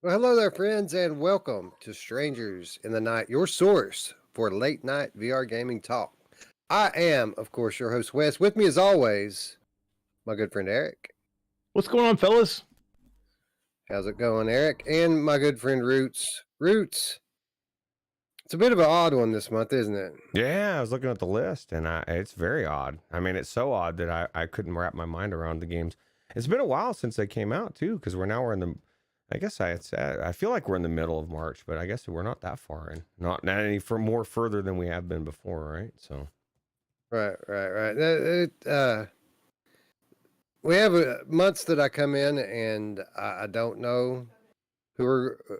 Well, hello there, friends, and welcome to Strangers in the Night, your source for late night VR gaming talk. I am, of course, your host, Wes. With me, as always, my good friend Eric. What's going on, fellas? How's it going, Eric? And my good friend Ruuts. Ruuts, it's a bit of an odd one this month, isn't it? Yeah, I was looking at the list, and it's very odd. I mean, it's so odd that I couldn't wrap my mind around the games. It's been a while since they came out too, because we're in the. I guess I feel like we're in the middle of March, but I guess we're not that far in. Not any more further than we have been before, right? So. Right. We have months that I come in and I don't know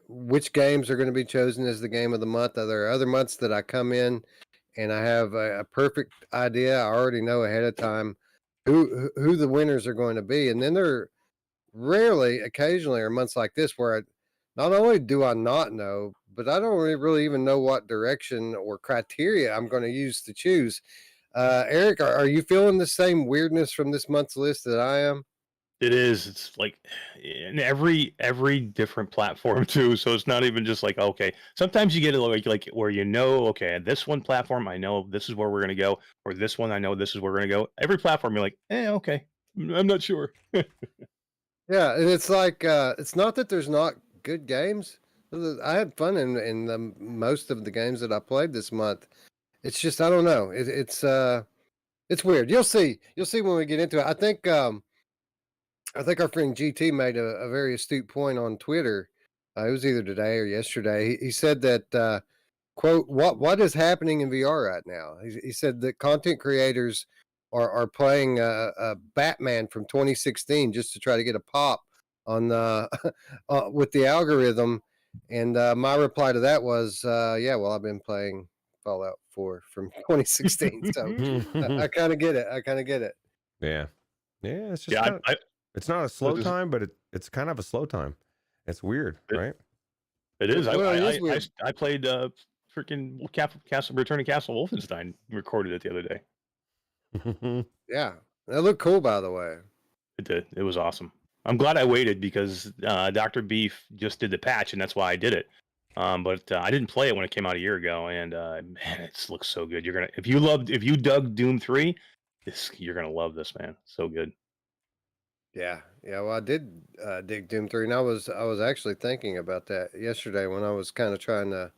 which games are going to be chosen as the game of the month. There are other months that I come in and I have a perfect idea. I already know ahead of time who the winners are going to be. And then there occasionally are months like this where not only do I not know, but I don't really even know what direction or criteria I'm going to use to choose. Eric, are you feeling the same weirdness from this month's list that I am? It is. It's like in every different platform too. So it's not even just like okay. Sometimes you get it like where okay, this one platform I know this is where we're gonna go, or this one I know this is where we're gonna go. Every platform you're like, okay, I'm not sure. Yeah, and it's like it's not that there's not good games. I had fun in most of the games that I played this month. It's just I don't know. It's weird. You'll see when we get into it. I think our friend GT made a very astute point on Twitter. It was either today or yesterday. He said that quote what is happening in VR right now. He said that content creators are playing Batman from 2016 just to try to get a pop on with the algorithm. And my reply to that was, yeah, well, I've been playing Fallout 4 from 2016, so I kind of get it. Yeah, it's just Yeah, it's not a slow time, but it's kind of a slow time. It's weird, right? It is. Well, it is weird. I played freaking Return to Castle Wolfenstein. Recorded it the other day. Yeah, that looked cool, by the way. It did. It was awesome. I'm glad I waited because Dr. Beef just did the patch, and that's why I did it. But I didn't play it when it came out a year ago, and man, it looks so good. You're gonna if you dug Doom 3, you're gonna love this, man. So good. Yeah. Well, I did dig Doom 3, and I was actually thinking about that yesterday when I was kind of trying to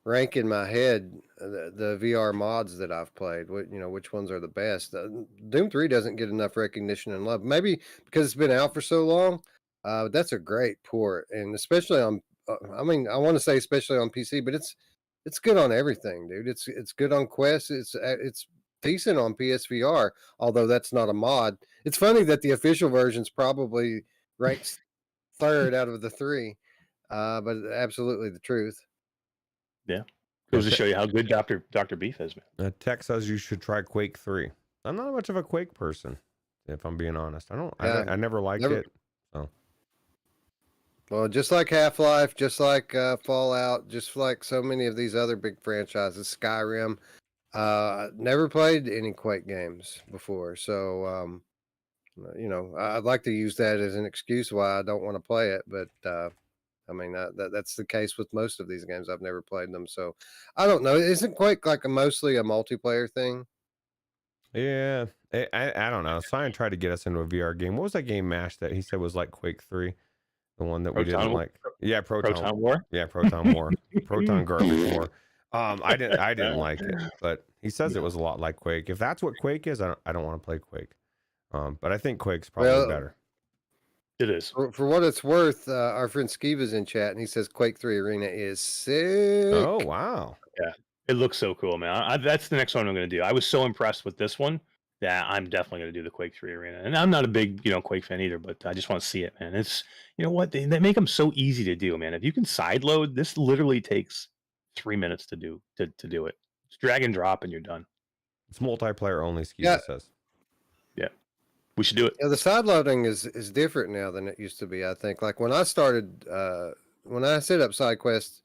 rank in my head the VR mods that I've played. Which ones are the best? Doom 3 doesn't get enough recognition and love. Maybe because it's been out for so long. That's a great port, and especially on. I mean, I want to say especially on PC, but it's good on everything, dude. It's good on Quest. It's decent on PSVR, although that's not a mod. It's funny that the official version's probably ranks third out of the three, but absolutely the truth. Yeah, goes to show you how good Dr. Beef is, man. Tech says you should try Quake 3. I'm not much of a Quake person, if I'm being honest. I never liked it. So. Well, just like Half-Life, just like Fallout, just like so many of these other big franchises, Skyrim. Never played any Quake games before, so I'd like to use that as an excuse why I don't want to play it. But I mean that's the case with most of these games. I've never played them, so I don't know. Isn't Quake like mostly a multiplayer thing? Yeah, I don't know. Cyan tried to get us into a VR game. What was that game, Mash, that he said was like Quake 3? The one that we didn't like. Yeah, Proton War. Yeah, Proton War. Proton Garbage War. I didn't like it, but he says it was a lot like Quake. If that's what Quake is, I don't want to play Quake. But I think Quake's probably better. It is. For what it's worth, our friend Skiva's in chat, and he says Quake 3 Arena is sick. Oh, wow. Yeah, it looks so cool, man. That's the next one I'm going to do. I was so impressed with this one that I'm definitely going to do the Quake 3 Arena. And I'm not a big, Quake fan either, but I just want to see it, man. It's, you know what? They make them so easy to do, man. If you can sideload, this literally takes 3 minutes to do it. It's drag and drop and you're done. It's multiplayer only, Skiva says. Yeah. We should do it. Yeah, the side loading is different now than it used to be, I think. Like when I started, when I set up side quests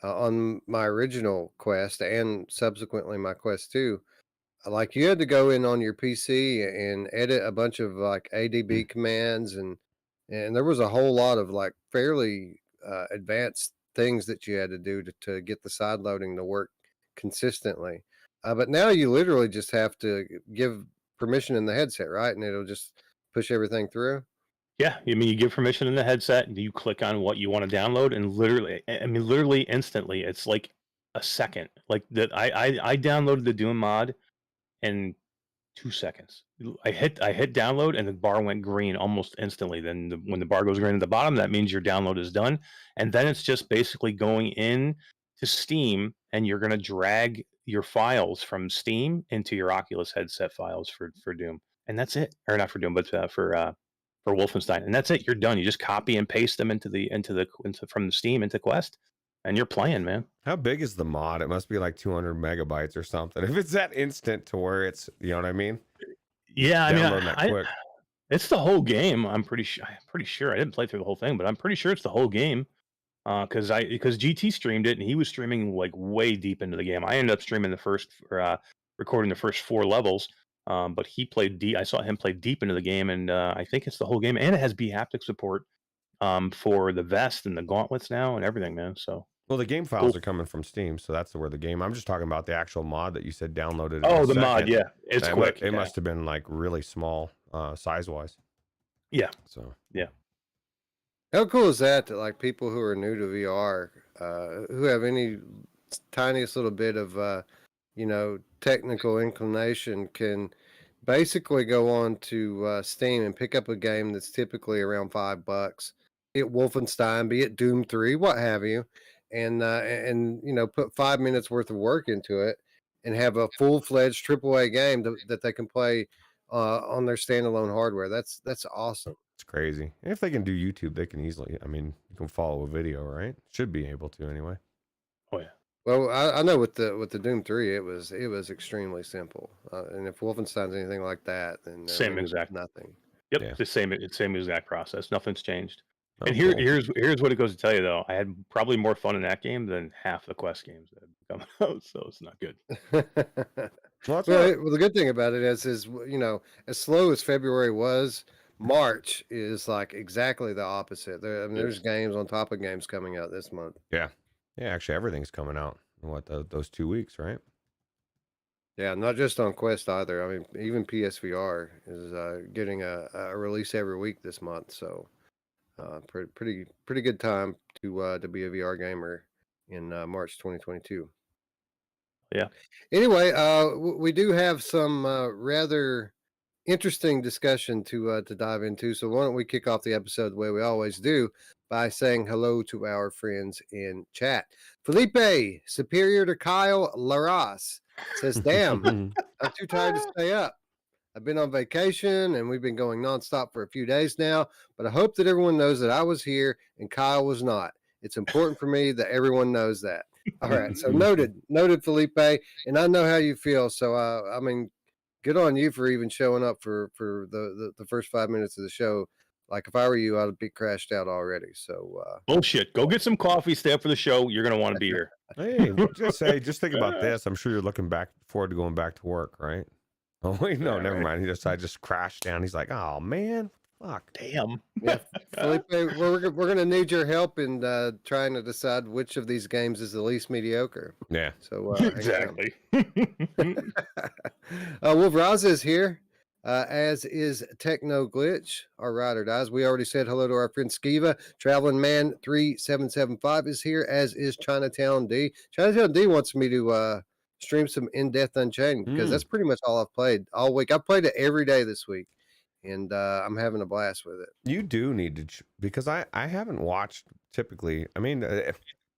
on my original quest and subsequently my quest 2, like you had to go in on your PC and edit a bunch of like ADB commands and there was a whole lot of like fairly advanced things that you had to do to get the side loading to work consistently. But now you literally just have to give permission in the headset, right? And it'll just push everything through. Yeah, I mean, you give permission in the headset, and you click on what you want to download, and literally instantly, it's like a second. Like that, I downloaded the Doom mod in 2 seconds. I hit download, and the bar went green almost instantly. Then when the bar goes green at the bottom, that means your download is done, and then it's just basically going in to Steam, and you're gonna drag your files from Steam into your Oculus headset files for Doom, and that's it. Or not for Doom, but for Wolfenstein, and that's it. You're done. You just copy and paste them into from the Steam into Quest, and you're playing, man. How big is the mod? It must be like 200 megabytes or something. If it's that instant to where it's, you know what I mean? Yeah, I Download mean, that quick. it's the whole game. I'm pretty sure. I didn't play through the whole thing, but I'm pretty sure it's the whole game. Because GT streamed it, and he was streaming like way deep into the game. I ended up streaming recording the first 4 levels. But he played deep. I saw him play deep into the game, and I think it's the whole game, and it has haptic support for the vest and the gauntlets now and everything, man. So well, the game files are coming from Steam, so that's where the game. I'm just talking about the actual mod that you said downloaded. Oh, the mod, yeah, it's quick. It must have been like really small, size wise. Yeah. So yeah. How cool is that? That like people who are new to VR, who have any tiniest little bit of technical inclination, can basically go on to Steam and pick up a game that's typically around $5, be it Wolfenstein, be it Doom 3, what have you, and put 5 minutes worth of work into it and have a full-fledged AAA game that they can play on their standalone hardware. That's awesome. it's crazy. And if they can do YouTube, they can easily. I mean, you can follow a video, right? Should be able to anyway. Oh yeah. Well, I know with the Doom 3, it was extremely simple, and if Wolfenstein's anything like that, then Same exact nothing. Yep, Yeah. the same exact process. Nothing's changed. Oh, And cool. here's what it goes to tell you though. I had probably more fun in that game than half the Quest games that have come out, so it's not good. Well, that's Well, what- the good thing about it is as slow as February was, March is like exactly the opposite. There's games on top of games coming out this month. yeah. Actually, everything's coming out in those 2 weeks, right? Yeah, not just on Quest either. I mean, even PSVR is getting a release every week this month. So, pretty good time to be a VR gamer in March 2022. Yeah. Anyway, we do have some rather interesting discussion to dive into. So why don't we kick off the episode the way we always do by saying hello to our friends in chat. Felipe, superior to Kyle Laras, says, "Damn, I'm too tired to stay up. I've been on vacation and we've been going nonstop for a few days now, but I hope that everyone knows that I was here and Kyle was not. It's important for me that everyone knows that." All right, so noted, Felipe, and I know how you feel. So I mean, good on you for even showing up for the first 5 minutes of the show. Like if I were you, I'd be crashed out already. So Bullshit. Go get some coffee. Stay up for the show. You're gonna want to be here. Hey, just think about this. I'm sure you're looking forward to going back to work, right? Oh wait, no, Yeah, never right. mind. I just crashed down. He's like, oh man, fuck. Damn. yeah, Felipe, we're gonna need your help in trying to decide which of these games is the least mediocre. Yeah. So hang on. Exactly. Wolf Raza is here, as is Techno Glitch, our ride or dies. We already said hello to our friend Skiva. Traveling Man 3775 is here, as is Chinatown D. Chinatown D wants me to stream some In Death Unchained because that's pretty much all I've played all week. I've played it every day this week, and I'm having a blast with it. You do need to because I haven't watched typically. I mean,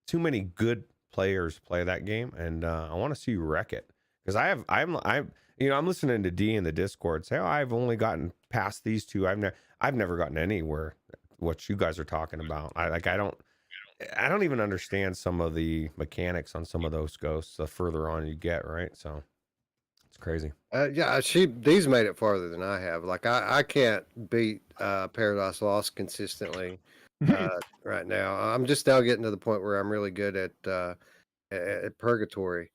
too many good players play that game, and I want to see you wreck it because I'm listening to D in the Discord say, "Oh, I've only gotten past these two. I've never gotten anywhere what you guys are talking about. I don't even understand some of the mechanics on some of those ghosts the further on you get, right? So it's crazy. Yeah, D's made it farther than I have. Like I can't beat Paradise Lost consistently right now. I'm just now getting to the point where I'm really good at Purgatory.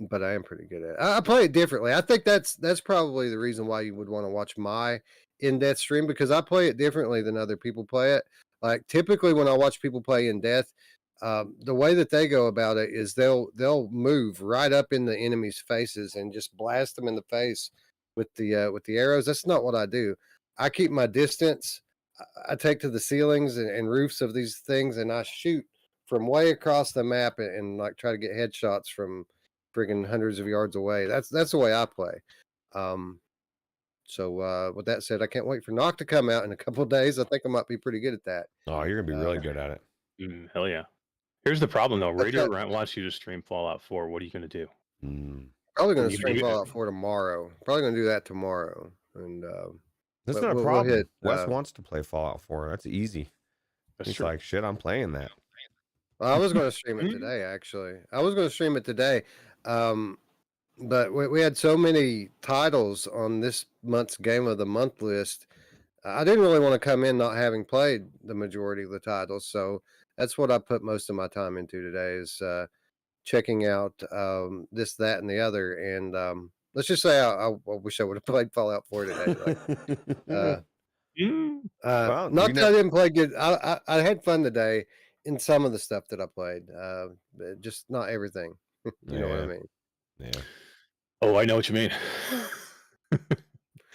But I am pretty good at it. I play it differently. I think that's probably the reason why you would want to watch my in-depth stream, because I play it differently than other people play it. Like typically when I watch people play in Death, the way that they go about it is they'll move right up in the enemy's faces and just blast them in the face with the arrows. That's not what I do. I keep my distance. I take to the ceilings and roofs of these things, and I shoot from way across the map and like try to get headshots from friggin' hundreds of yards away. That's the way I play. So with that said, I can't wait for Knock to come out in a couple of days. I think I might be pretty good at that. Oh, you're gonna be really good at it. Hell yeah. Here's the problem though. That's Radio got- wants you to stream Fallout 4. What are you going to do? Probably going to You- stream you- Fallout 4 tomorrow. Probably going to do that tomorrow. And That's but not a we'll problem. hit, Wes wants to play Fallout 4. That's easy. That's He's true. like, shit, I'm playing that. well, I was going to stream it today. Actually, I was going to stream it today. But we had so many titles on this month's Game of the Month list. I didn't really want to come in not having played the majority of the titles, so that's what I put most of my time into today is checking out this, that, and the other. And let's just say I wish I would have played Fallout 4 today. Like, Well, not you that I didn't play good. I had fun today in some of the stuff that I played, but just not everything. You know what I Yeah. mean? Yeah. Oh, I know what you mean.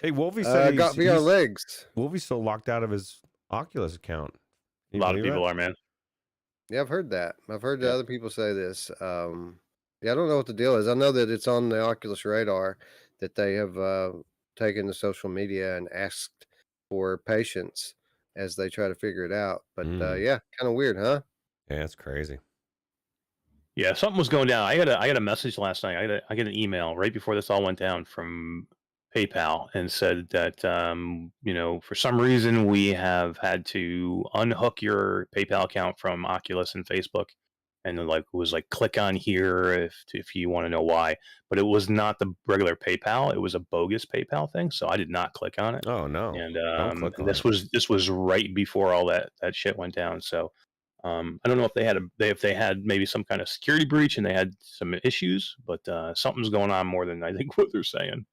Hey, Wolfie said Got VR legs. Wolfie's still locked out of his Oculus account. A lot of people are, man. Yeah, I've heard that. I've heard Yeah. other people say this. Yeah, I don't know what the deal is. I know that it's on the Oculus radar that they have taken to social media and asked for patience as they try to figure it out. But yeah, kind of weird, huh? Yeah, it's crazy. Yeah, something was going down. I got a message last night. I got an email right before this all went down from PayPal and said that for some reason we have had to unhook your PayPal account from Oculus and Facebook, and then it was like click on here if you want to know why. But it was not the regular PayPal. It was a bogus PayPal thing. So I did not click on it. Oh no. And Don't click on this it. this was right before all that shit went down. So I don't know if they had maybe some kind of security breach and they had some issues, but something's going on more than I think what they're saying.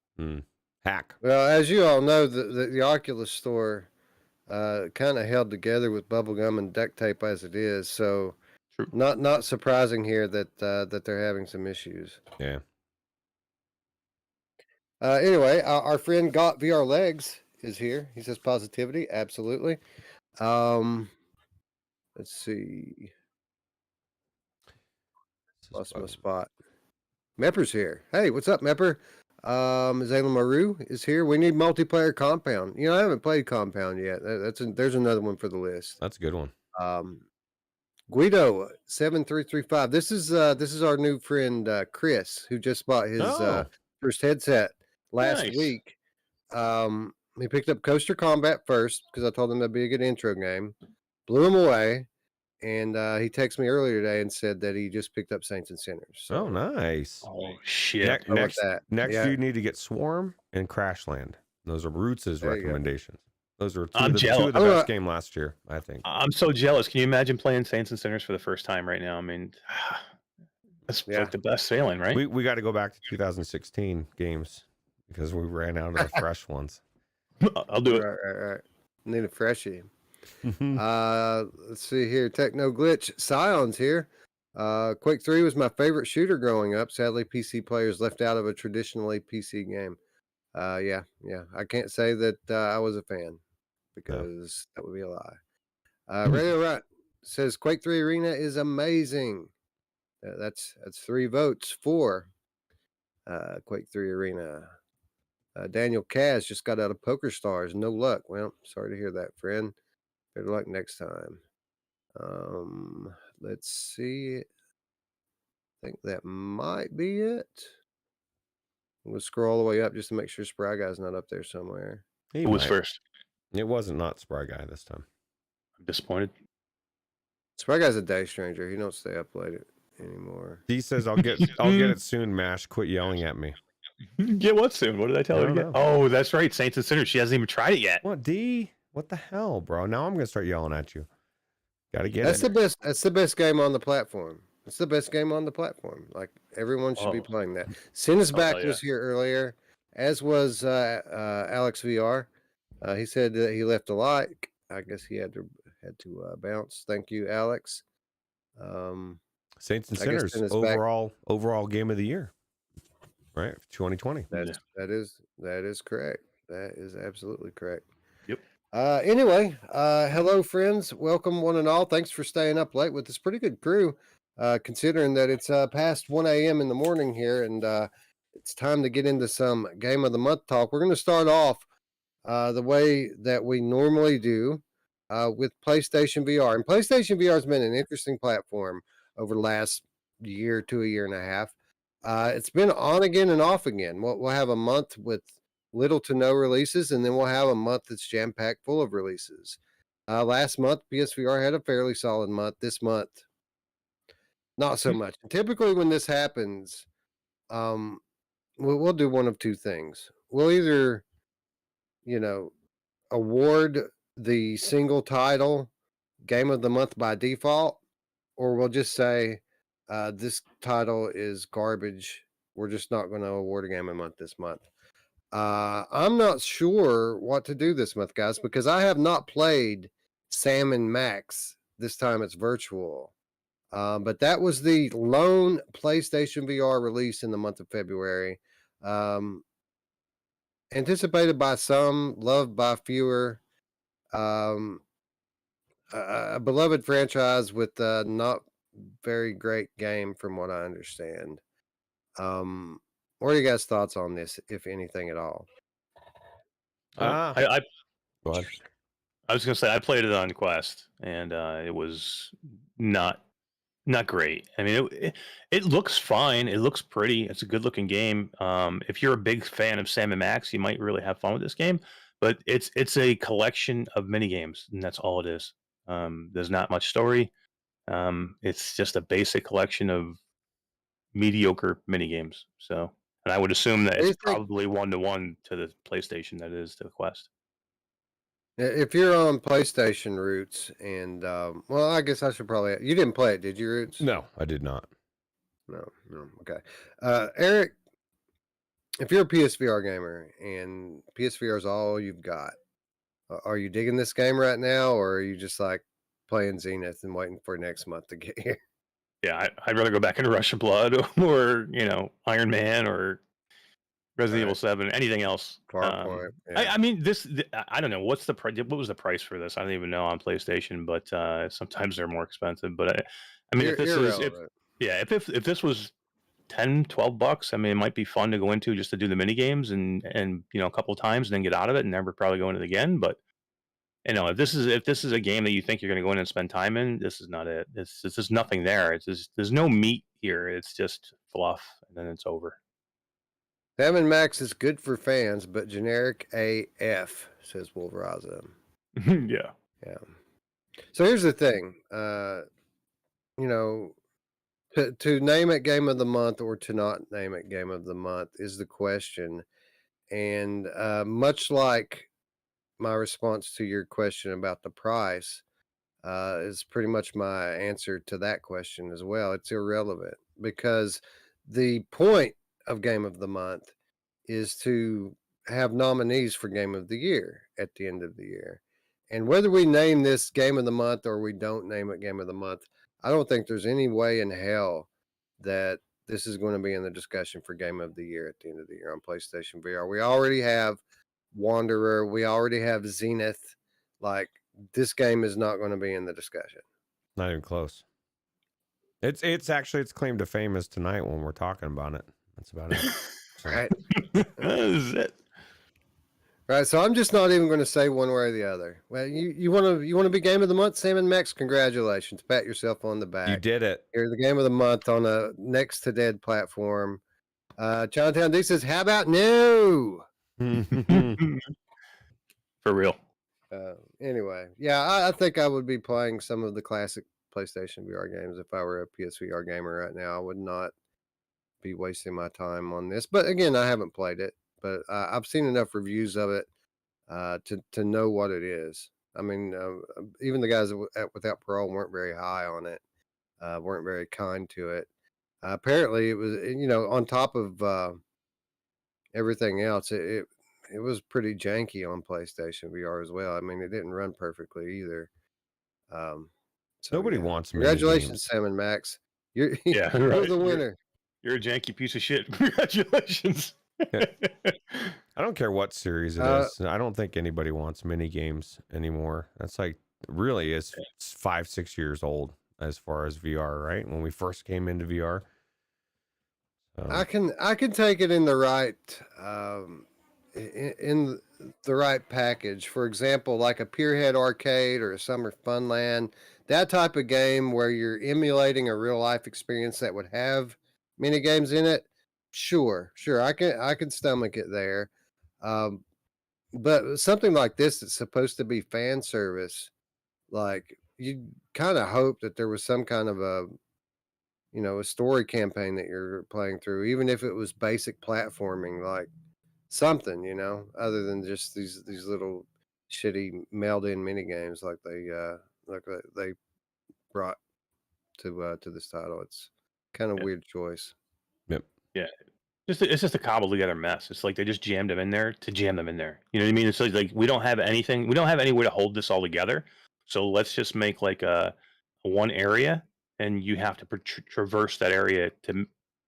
Hack. Well, as you all know, the Oculus store kind of held together with bubblegum and duct tape as it is. So True. not surprising here that that they're having some issues. Yeah. Anyway, our friend Got VR Legs is here. He says positivity, absolutely. Let's see. Lost my spot. Mepper's here. Hey, what's up, Mepper? Zayla Maru is here. We need multiplayer Compound. I haven't played Compound yet. There's another one for the list. That's a good one. Guido 7335. This is our new friend Chris, who just bought his first headset last Nice. week. He picked up Coaster Combat first because I told him that'd be a good intro game. Blew him away, and he texted me earlier today and said that he just picked up Saints and Sinners. So Oh, nice. Oh shit! how about that? Next, Yeah. you need to get Swarm and Crashland. Those are Ruuts' There you go. recommendations. Those are two I'm of the jealous. best game last year, I think. I'm so jealous. Can you imagine playing Saints and Sinners for the first time right now? I mean, that's Yeah. like the best feeling, right? We got to go back to 2016 games because we ran out of the fresh ones. I'll do it. Right. Need a freshie. Let's see here. Techno Glitch. Scion's here. Quake 3 was my favorite shooter growing up. Sadly, PC players left out of a traditionally PC game. Yeah. I can't say that I was a fan because that would be a lie. Radio Right says Quake 3 Arena is amazing. That's 3 votes for Quake 3 Arena. Daniel Kaz just got out of Poker Stars. No luck. Well, sorry to hear that, friend. Better luck next time. Let's see. I think that might be it. We'll scroll all the way up just to make sure Spry Guy's not up there somewhere. He Who was might. first? It wasn't not Spry Guy this time. I'm disappointed. Spry Guy's a day stranger. He don't stay up late anymore. He says, "I'll get it soon." Mash, quit yelling at me. Get what soon? What did I tell her I to don't get? Oh, that's right. Saints and Sinners. She hasn't even tried it yet. What, D? What the hell, bro? Now I'm gonna start yelling at you. Got to get That's it. the best. That's the best game on the platform. It's the best game on the platform. Like everyone should be Oh. playing that. Sin is back yeah. was here earlier, as was Alex VR. He said that he left a like. I guess he had to had to bounce. Thank you, Alex. Saints and I guess Sinners Dennis back. overall game of the year, right? 2020. That is correct. That is absolutely correct. Yep. Anyway, hello friends, welcome one and all. Thanks for staying up late with this pretty good crew. Considering that it's past 1 a.m. in the morning here, and it's time to get into some game of the month talk. We're going to start off the way that we normally do with PlayStation VR. And PlayStation VR has been an interesting platform over the last year to a year and a half. It's been on again and off again. We'll have a month with little to no releases, and then we'll have a month that's jam-packed full of releases. Last month, PSVR had a fairly solid month. This month, not so much. And typically when this happens, we'll do one of two things. We'll either, award the single title game of the month by default, or we'll just say this title is garbage. We're just not going to award a game of the month this month. I'm not sure what to do this month, guys, because I have not played Sam and Max. This time it's virtual. But that was the lone PlayStation VR release in the month of February. Anticipated by some, loved by fewer. A beloved franchise with not very great game from what I understand. What are you guys' thoughts on this, if anything at all? I Go ahead. I was gonna say I played it on Quest, and it was not great. I mean, it looks fine. It looks pretty. It's a good looking game. If you're a big fan of Sam and Max, you might really have fun with this game. But it's a collection of mini games, and that's all it is. There's not much story. It's just a basic collection of mediocre mini games. So, and I would assume that it's probably 1-to-1 to the PlayStation that is to the Quest. If you're on PlayStation, Ruuts, and well, I guess I should probably. You didn't play it, did you, Ruuts? No, I did not. No. Okay. Eric, if you're a PSVR gamer and PSVR is all you've got, are you digging this game right now, or are you just like playing Zenith and waiting for next month to get here? Yeah, I'd rather go back into Rush of Blood or Iron Man or Resident Evil 7, anything else. Yeah. I mean, I don't know what's the price. What was the price for this? I don't even know on PlayStation, but sometimes they're more expensive. But I mean, if this was $10-$12, I mean, it might be fun to go into just to do the mini games and a couple of times and then get out of it and never probably go into it again. But if this is a game that you think you're going to go in and spend time in, this is not it. It's just nothing there. There's no meat here. It's just fluff, and then it's over. Sam and Max is good for fans, but generic AF, says Wolveraza. Yeah. So here's the thing. To name it game of the month or to not name it game of the month is the question. And much like my response to your question about the price is pretty much my answer to that question as well. It's irrelevant because the point of game of the month is to have nominees for game of the year at the end of the year. And whether we name this game of the month or we don't name it game of the month, I don't think there's any way in hell that this is going to be in the discussion for game of the year at the end of the year on PlayStation VR. We already have Wanderer. We already have Zenith. Like, this game is not going to be in the discussion. Not even close. It's actually its claim to fame is tonight when we're talking about it. That's about it. So. Right. That is it. Right. So I'm just not even going to say one way or the other. Well, you want to be game of the month, Sam and Max? Congratulations. Pat yourself on the back. You did it. You're the game of the month on a next to dead platform. Chinatown D says, "How about no?" For real. Anyway, yeah, I think I would be playing some of the classic PlayStation VR games if I were a PSVR gamer right now. I would not be wasting my time on this. But again, I haven't played it, but I've seen enough reviews of it to know what it is. I mean, even the guys at Without Parole weren't very high on it, weren't very kind to it. Apparently, it was on top of everything else, it was pretty janky on PlayStation VR as well. I mean, it didn't run perfectly either. So Nobody yeah. wants mini Congratulations, games. Sam and Max. You're Yeah, you're right. the winner. You're a janky piece of shit. Congratulations. Yeah. I don't care what series it is. I don't think anybody wants mini games anymore. That's like really is 5-6 years old as far as VR, right? When we first came into VR. I can take it in the right in the right package. For example, like a Pierhead Arcade or a Summer Funland, that type of game where you're emulating a real life experience that would have mini games in it. Sure, I can stomach it there. But something like this that's supposed to be fan service, like you kind of hope that there was some kind of a story campaign that you're playing through, even if it was basic platforming, like something, other than just these little shitty mailed in mini games like they brought to this title. It's kind of Yeah. weird choice. Yep. Yeah. It's just a cobbled together mess. It's like they just jammed them in there to jam them in there. You know what I mean? It's like we don't have anything. We don't have any way to hold this all together. So let's just make like a one area, and you have to traverse that area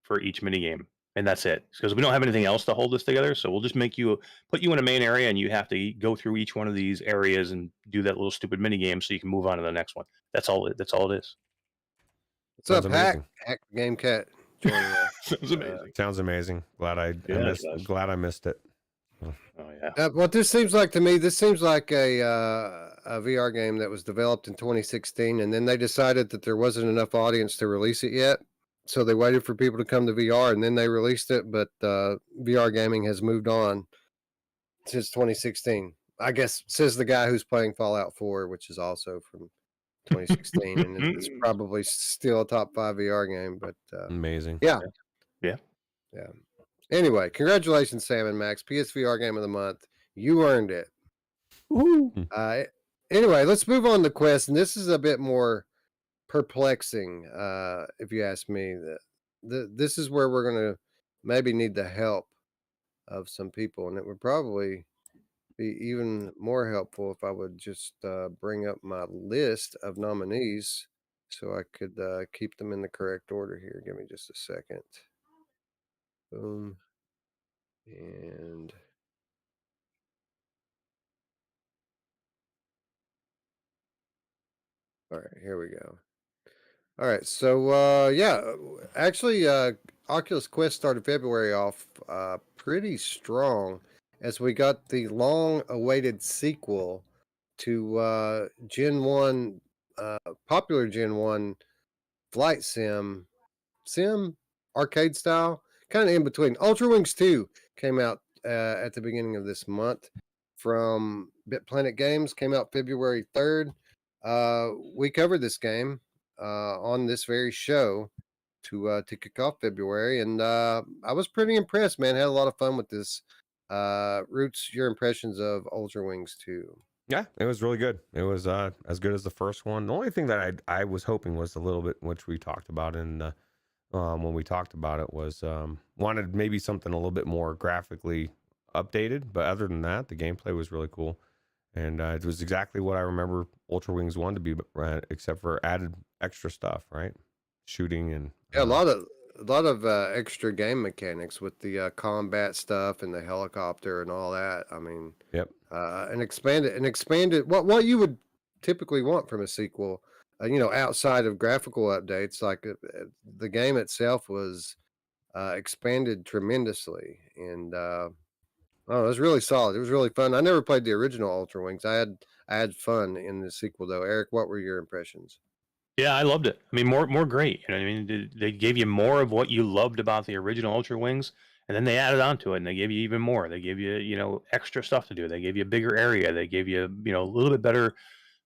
for each mini game, and that's it. Because we don't have anything else to hold this together. So we'll just put you in a main area, and you have to go through each one of these areas and do that little stupid mini game, so you can move on to the next one. That's all. That's all it is. What's Sounds up, Hack? amazing. Hack Game Cat joining us. Sounds amazing. Sounds amazing. Glad I missed. Glad I missed it. Oh yeah. What this seems like to me, this seems like a VR game that was developed in 2016, and then they decided that there wasn't enough audience to release it yet, so they waited for people to come to VR, and then they released it. But VR gaming has moved on since 2016. I guess says the guy who's playing Fallout 4, which is also from 2016, and it's probably still a top 5 VR game. But Amazing. yeah. Yeah. Anyway, congratulations, Sam and Max. PSVR Game of the Month. You earned it. Woo. Anyway, let's move on to Quest, and this is a bit more perplexing, if you ask me. This is where we're going to maybe need the help of some people, and it would probably be even more helpful if I would just bring up my list of nominees so I could keep them in the correct order here. Give me just a second. Boom. And all right, here we go. All right, so actually, Oculus Quest started February off pretty strong as we got the long-awaited sequel to Gen 1, popular Gen 1 flight sim arcade style, kind of in between. Ultrawings 2 came out at the beginning of this month from BitPlanet Games, came out February 3rd. We covered this game on this very show to kick off February, and I was pretty impressed, man. Had a lot of fun with this. Ruuts, your impressions of Ultrawings 2? Yeah, it was really good. It was as good as the first one. The only thing that I was hoping was a little bit, which we talked about in the when we talked about it, was wanted maybe something a little bit more graphically updated. But other than that, the gameplay was really cool, and it was exactly what I remember Ultrawings 1 to be, except for added extra stuff, right? Shooting and Yeah, a lot of extra game mechanics with the combat stuff and the helicopter and all that. I mean, yep. And expanded what you would typically want from a sequel. Outside of graphical updates, like the game itself was expanded tremendously, and it was really solid. It was really fun. I never played the original Ultrawings. I had fun in the sequel though. Eric, what were your impressions? Yeah, I loved it. I mean, more great. You know what I mean? They gave you more of what you loved about the original Ultra Wings, and then they added on to it, and they gave you even more. They gave you, extra stuff to do. They gave you a bigger area. They gave you, a little bit better,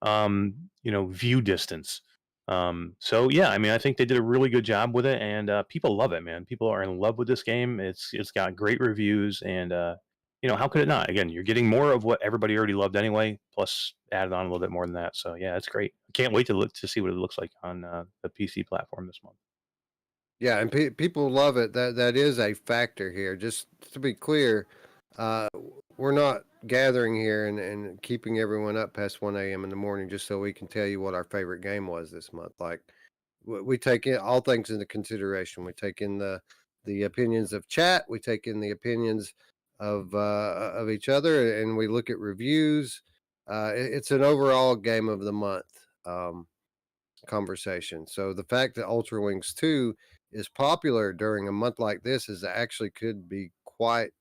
view distance. So yeah, I mean, I think they did a really good job with it, and people love it, man. People are in love with this game. It's got great reviews, and how could it not? Again, you're getting more of what everybody already loved anyway, plus added on a little bit more than that. So yeah, it's great. I can't wait to see what it looks like on the PC platform this month. Yeah, and people love it. That is a factor here. Just to be clear, we're not gathering here and keeping everyone up past 1 a.m. in the morning just so we can tell you what our favorite game was this month. Like we take in all things into consideration. We take in the opinions of chat. We take in the opinions of each other, and we look at reviews. It's an overall game of the month conversation. So the fact that Ultrawings 2 is popular during a month like this is actually could be quite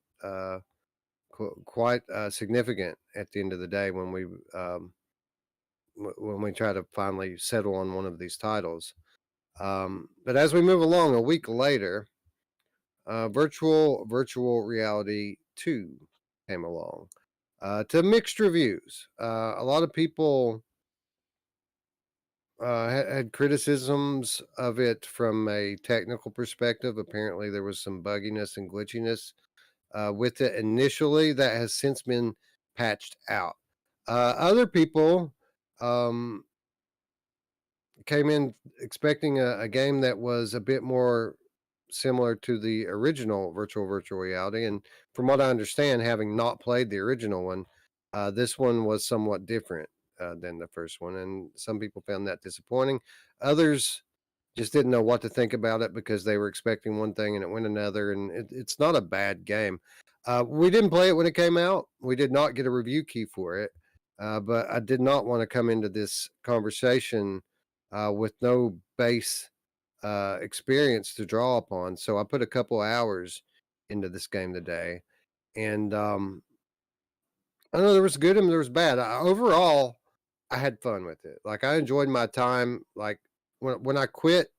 significant at the end of the day when we try to finally settle on one of these titles. But as we move along, a week later, virtual reality 2 came along to mixed reviews. A lot of people had criticisms of it from a technical perspective. Apparently, there was some bugginess and glitchiness with it initially that has since been patched out. Other people came in expecting a game that was a bit more similar to the original virtual reality, and from what I understand, having not played the original one, this one was somewhat different than the first one, and some people found that disappointing. Others just didn't know what to think about it because they were expecting one thing and it went another, and it's not a bad game. We didn't play it when it came out. We did not get a review key for it, but I did not want to come into this conversation with no base experience to draw upon. So I put a couple hours into this game today, and I know there was good and there was bad. Overall, I had fun with it. Like I enjoyed my time. Like when I quit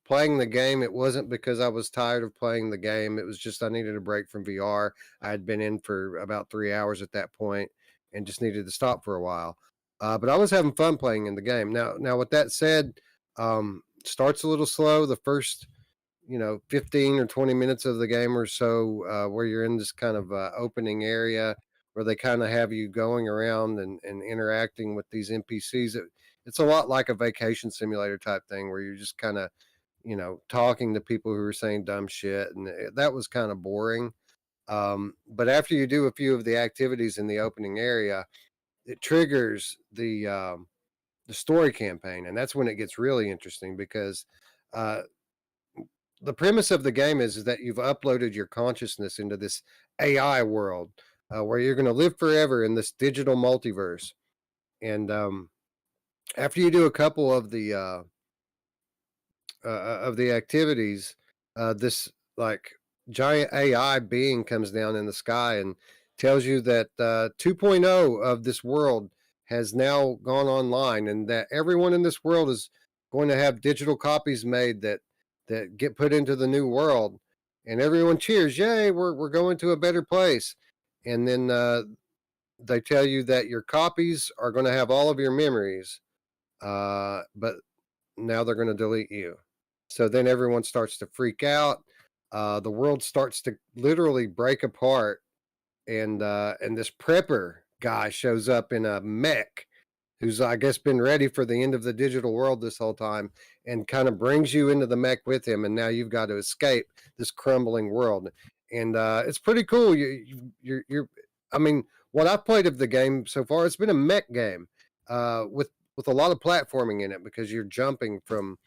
playing the game, it wasn't because I was tired of playing the game. It was just I needed a break from VR. I had been in for about 3 hours at that point and just needed to stop for a while. But I was having fun playing in the game. Now with that said, starts a little slow. The first 15 or 20 minutes of the game or so, where you're in this kind of opening area where they kind of have you going around and interacting with these NPCs. It's a lot like a vacation simulator type thing where you're just kind of talking to people who are saying dumb shit, and that was kind of boring. But after you do a few of the activities in the opening area, it triggers the story campaign, and that's when it gets really interesting because the premise of the game is that you've uploaded your consciousness into this AI world where you're going to live forever in this digital multiverse, and after you do a couple of the activities, this like giant AI being comes down in the sky and tells you that 2.0 of this world has now gone online, and that everyone in this world is going to have digital copies made that get put into the new world, and everyone cheers, yay, we're going to a better place. And then they tell you that your copies are going to have all of your memories, but now they're going to delete you. So then everyone starts to freak out. The world starts to literally break apart, and this prepper guy shows up in a mech, who's I guess been ready for the end of the digital world this whole time, and kind of brings you into the mech with him. And now you've got to escape this crumbling world, and it's pretty cool. You're I mean, what I've played of the game so far, it's been a mech game with a lot of platforming in it because you're jumping from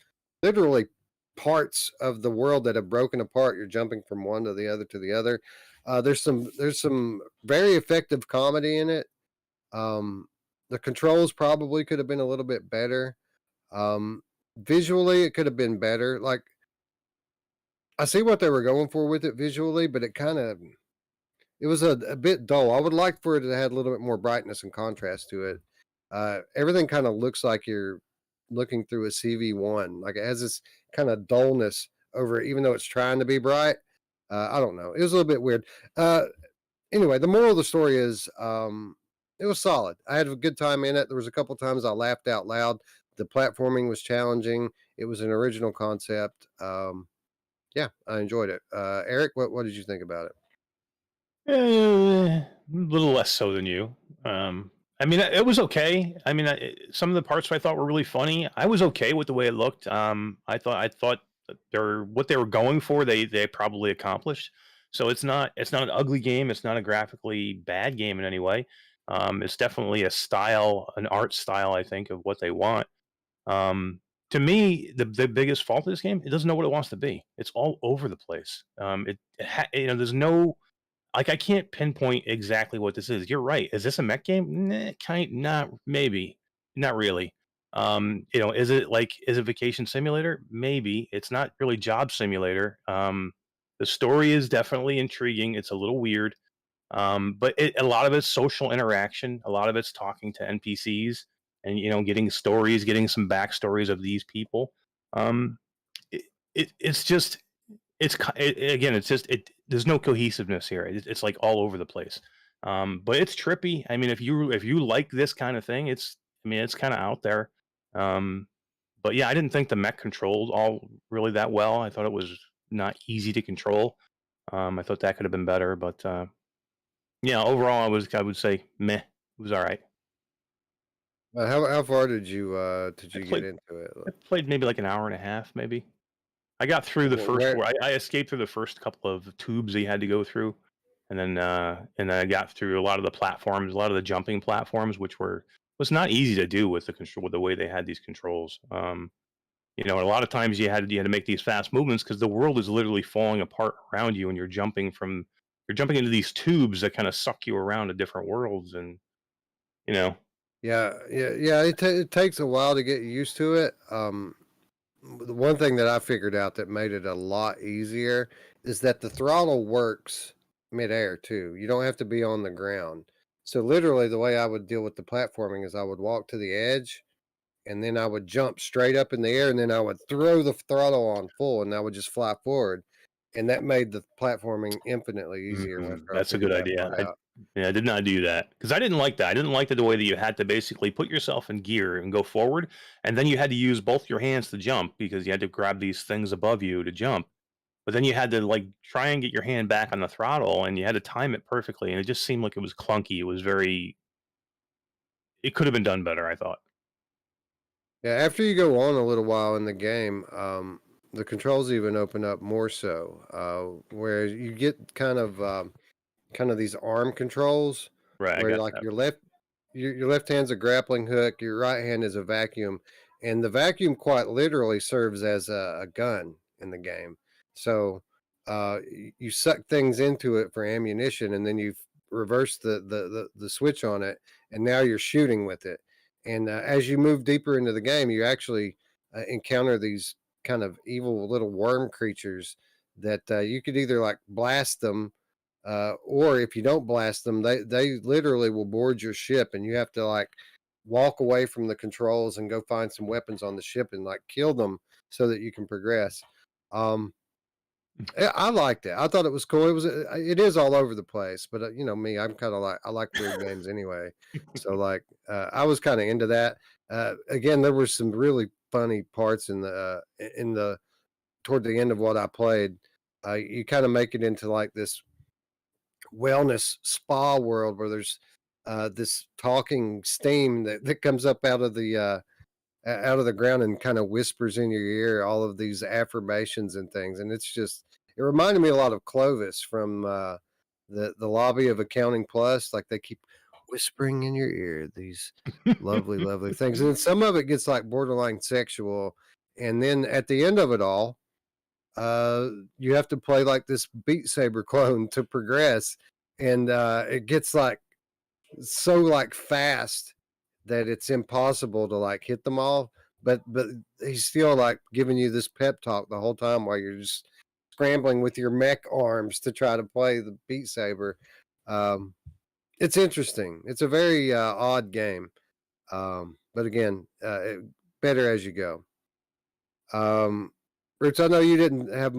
literally parts of the world that have broken apart. You're jumping from one to the other to the other. There's some very effective comedy in it. The controls probably could have been a little bit better. Visually, it could have been better. Like I see what they were going for with it visually, but it was a bit dull. I would like for it to have a little bit more brightness and contrast to it. Everything kind of looks like you're looking through a CV1. Like it has this kind of dullness over it, even though it's trying to be bright. I don't know. It was a little bit weird. Anyway, the moral of the story is it was solid. I had a good time in it. There was a couple times I laughed out loud. The platforming was challenging. It was an original concept. Yeah, I enjoyed it. Eric, what did you think about it? A little less so than you. I mean, it was okay. I mean, some of the parts I thought were really funny. I was okay with the way it looked. I thought that what they were going for, they probably accomplished. So it's not an ugly game. It's not a graphically bad game in any way. It's definitely a style, an art style, I think, of what they want. Um, to me, the biggest fault of this game, it doesn't know what it wants to be. It's all over the place. There's no like I can't pinpoint exactly what this is. You're right. Is this a mech game? Nah, not maybe, not really. Is it vacation simulator? Maybe. It's not really job simulator. The story is definitely intriguing. It's a little weird. A lot of it's social interaction. A lot of it's talking to NPCs and getting stories, getting some backstories of these people. Um, it's just again, it's just there's no cohesiveness here. It's like all over the place. But it's trippy. I mean, if you like this kind of thing, it's kind of out there. Um, but yeah, I didn't think the mech controlled all really that well. I thought it was not easy to control. I thought that could have been better, but yeah, overall, I would say meh. It was all right. How far did you I get played into it? I played maybe like an hour and a half, maybe. I got through the first. Where? I escaped through the first couple of tubes that you had to go through, and then I got through a lot of the platforms, a lot of the jumping platforms, which was not easy to do with the control with the way they had these controls. A lot of times you had to make these fast movements because the world is literally falling apart around you, and you're jumping into these tubes that kind of suck you around to different worlds, and you know, Yeah. It takes a while to get used to it. The one thing that I figured out that made it a lot easier is that the throttle works midair too. You don't have to be on the ground. So literally, the way I would deal with the platforming is I would walk to the edge, and then I would jump straight up in the air, and then I would throw the throttle on full, and I would just fly forward, and that made the platforming infinitely easier after I that's a good figured that idea. part out. I did not do that because I didn't like that. I didn't like the way that you had to basically put yourself in gear and go forward, and then you had to use both your hands to jump because you had to grab these things above you to jump. But then you had to like try and get your hand back on the throttle, and you had to time it perfectly, and it just seemed like it was clunky. It was very. It could have been done better, I thought. Yeah, after you go on a little while in the game, the controls even open up more so, where you get kind of these arm controls, Right, I where got like that. your left hand's a grappling hook, your right hand is a vacuum, and the vacuum quite literally serves as a gun in the game. So you suck things into it for ammunition, and then you reverse the switch on it, and now you're shooting with it. And as you move deeper into the game, you actually encounter these kind of evil little worm creatures that you could either like blast them, or if you don't blast them, they literally will board your ship, and you have to like walk away from the controls and go find some weapons on the ship and like kill them so that you can progress. Um, I liked it. I thought it was cool. It is all over the place, but you know me, I'm kind of like I like weird games anyway. So like I was kind of into that. Again, there were some really funny parts in the toward the end of what I played. You kind of make it into like this wellness spa world where there's this talking steam that comes up out of the ground and kind of whispers in your ear all of these affirmations and things. And it reminded me a lot of Clovis from the lobby of Accounting Plus. Like they keep whispering in your ear these lovely, lovely things. And then some of it gets like borderline sexual. And then at the end of it all, you have to play like this Beat Saber clone to progress. And it gets like so like fast that it's impossible to like hit them all, but he's still like giving you this pep talk the whole time while you're just scrambling with your mech arms to try to play the Beat Saber. It's interesting. It's a very odd game, but again, better as you go. Roots, I know you didn't have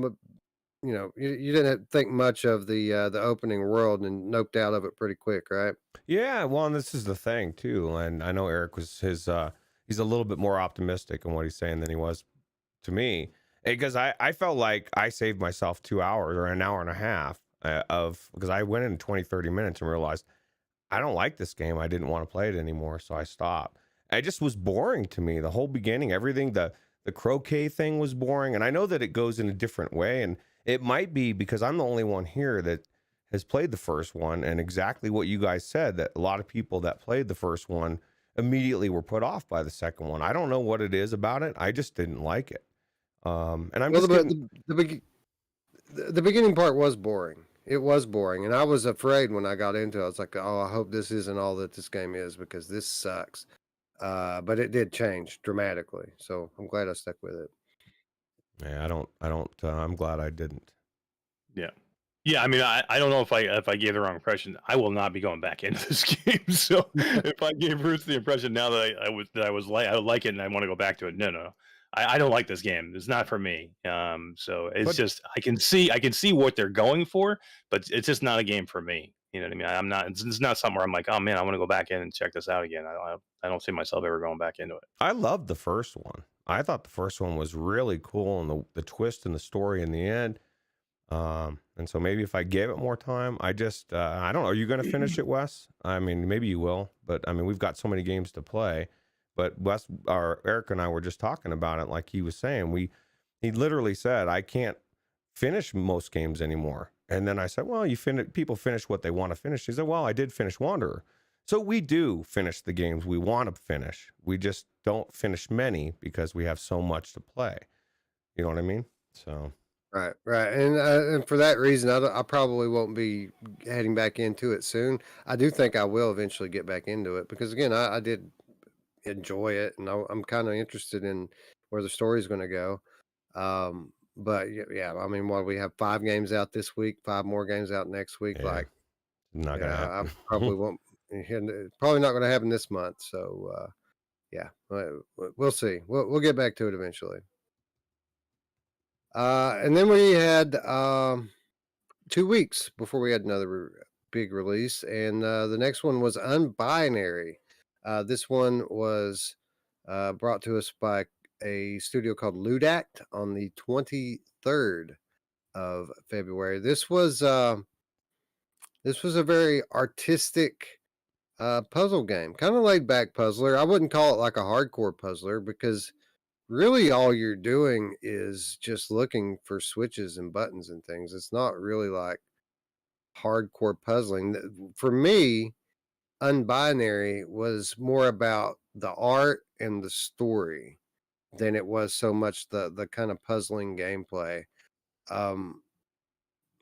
you didn't think much of the opening world and noped out of it pretty quick, right? Yeah, well, and this is the thing too, and I know Eric was he's a little bit more optimistic in what he's saying than he was to me, because I felt like I saved myself 2 hours or an hour and a half because I went in 20-30 minutes and realized I don't like this game. I didn't want to play it anymore, so I stopped. It just was boring to me. The whole beginning, everything, the croquet thing was boring, and I know that it goes in a different way, and It might be because I'm the only one here that has played the first one, and exactly what you guys said, that a lot of people that played the first one immediately were put off by the second one. I don't know what it is about it. I just didn't like it. And I'm Well, just getting, the beginning part was boring. It was boring, and I was afraid when I got into it. I was like, "Oh, I hope this isn't all that this game is because this sucks." But it did change dramatically, so I'm glad I stuck with it. yeah, I don't, I'm glad I didn't. Yeah. Yeah, I mean, I don't know if I gave the wrong impression. I will not be going back into this game. So if I gave Ruuts the impression now that I would like it and I want to go back to it, no. I don't like this game. It's not for me. So it's But just I can see what they're going for, but it's just not a game for me. You know what I mean? I'm not. It's not something where I'm like, oh man, I want to go back in and check this out again. I don't see myself ever going back into it. I loved the first one. I thought the first one was really cool, and the twist in the story in the end. And so maybe if I gave it more time, I don't know. Are you going to finish it, Wes? I mean, maybe you will, but I mean, we've got so many games to play. But Wes, or Eric and I were just talking about it. Like he was saying, he literally said, I can't finish most games anymore. And then I said, well, people finish what they want to finish. He said, well, I did finish Wanderer. So we do finish the games we want to finish. We just don't finish many because we have so much to play. You know what I mean? So. Right, and for that reason, I probably won't be heading back into it soon. I do think I will eventually get back into it because again, I did enjoy it, and I'm kind of interested in where the story's going to go. But yeah, I mean, we have 5 games out this week, 5 more games out next week. Yeah, Like, not gonna I happen. probably won't. Probably not going to happen this month. So yeah, we'll see. We'll get back to it eventually. And then we had 2 weeks before we had another big release, and the next one was UNBINARY. This one was brought to us by a studio called Ludact on the 23rd of February. This was a very artistic puzzle game, kind of laid back puzzler. I wouldn't call it like a hardcore puzzler because really all you're doing is just looking for switches and buttons and things. It's not really like hardcore puzzling. For me, UNBINARY was more about the art and the story than it was so much the kind of puzzling gameplay. How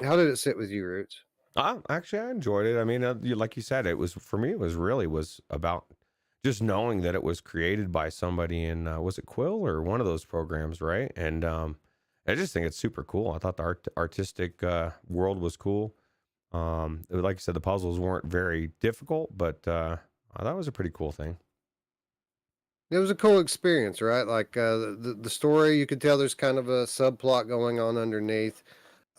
did it sit with you, Roots? Actually, I enjoyed it. I mean, like you said, it was, for me, it was about just knowing that it was created by somebody in, was it Quill or one of those programs, right? And I just think it's super cool. I thought the artistic world was cool. Like you said, the puzzles weren't very difficult, but I thought it was a pretty cool thing. It was a cool experience, right? Like the story, you could tell there's kind of a subplot going on underneath.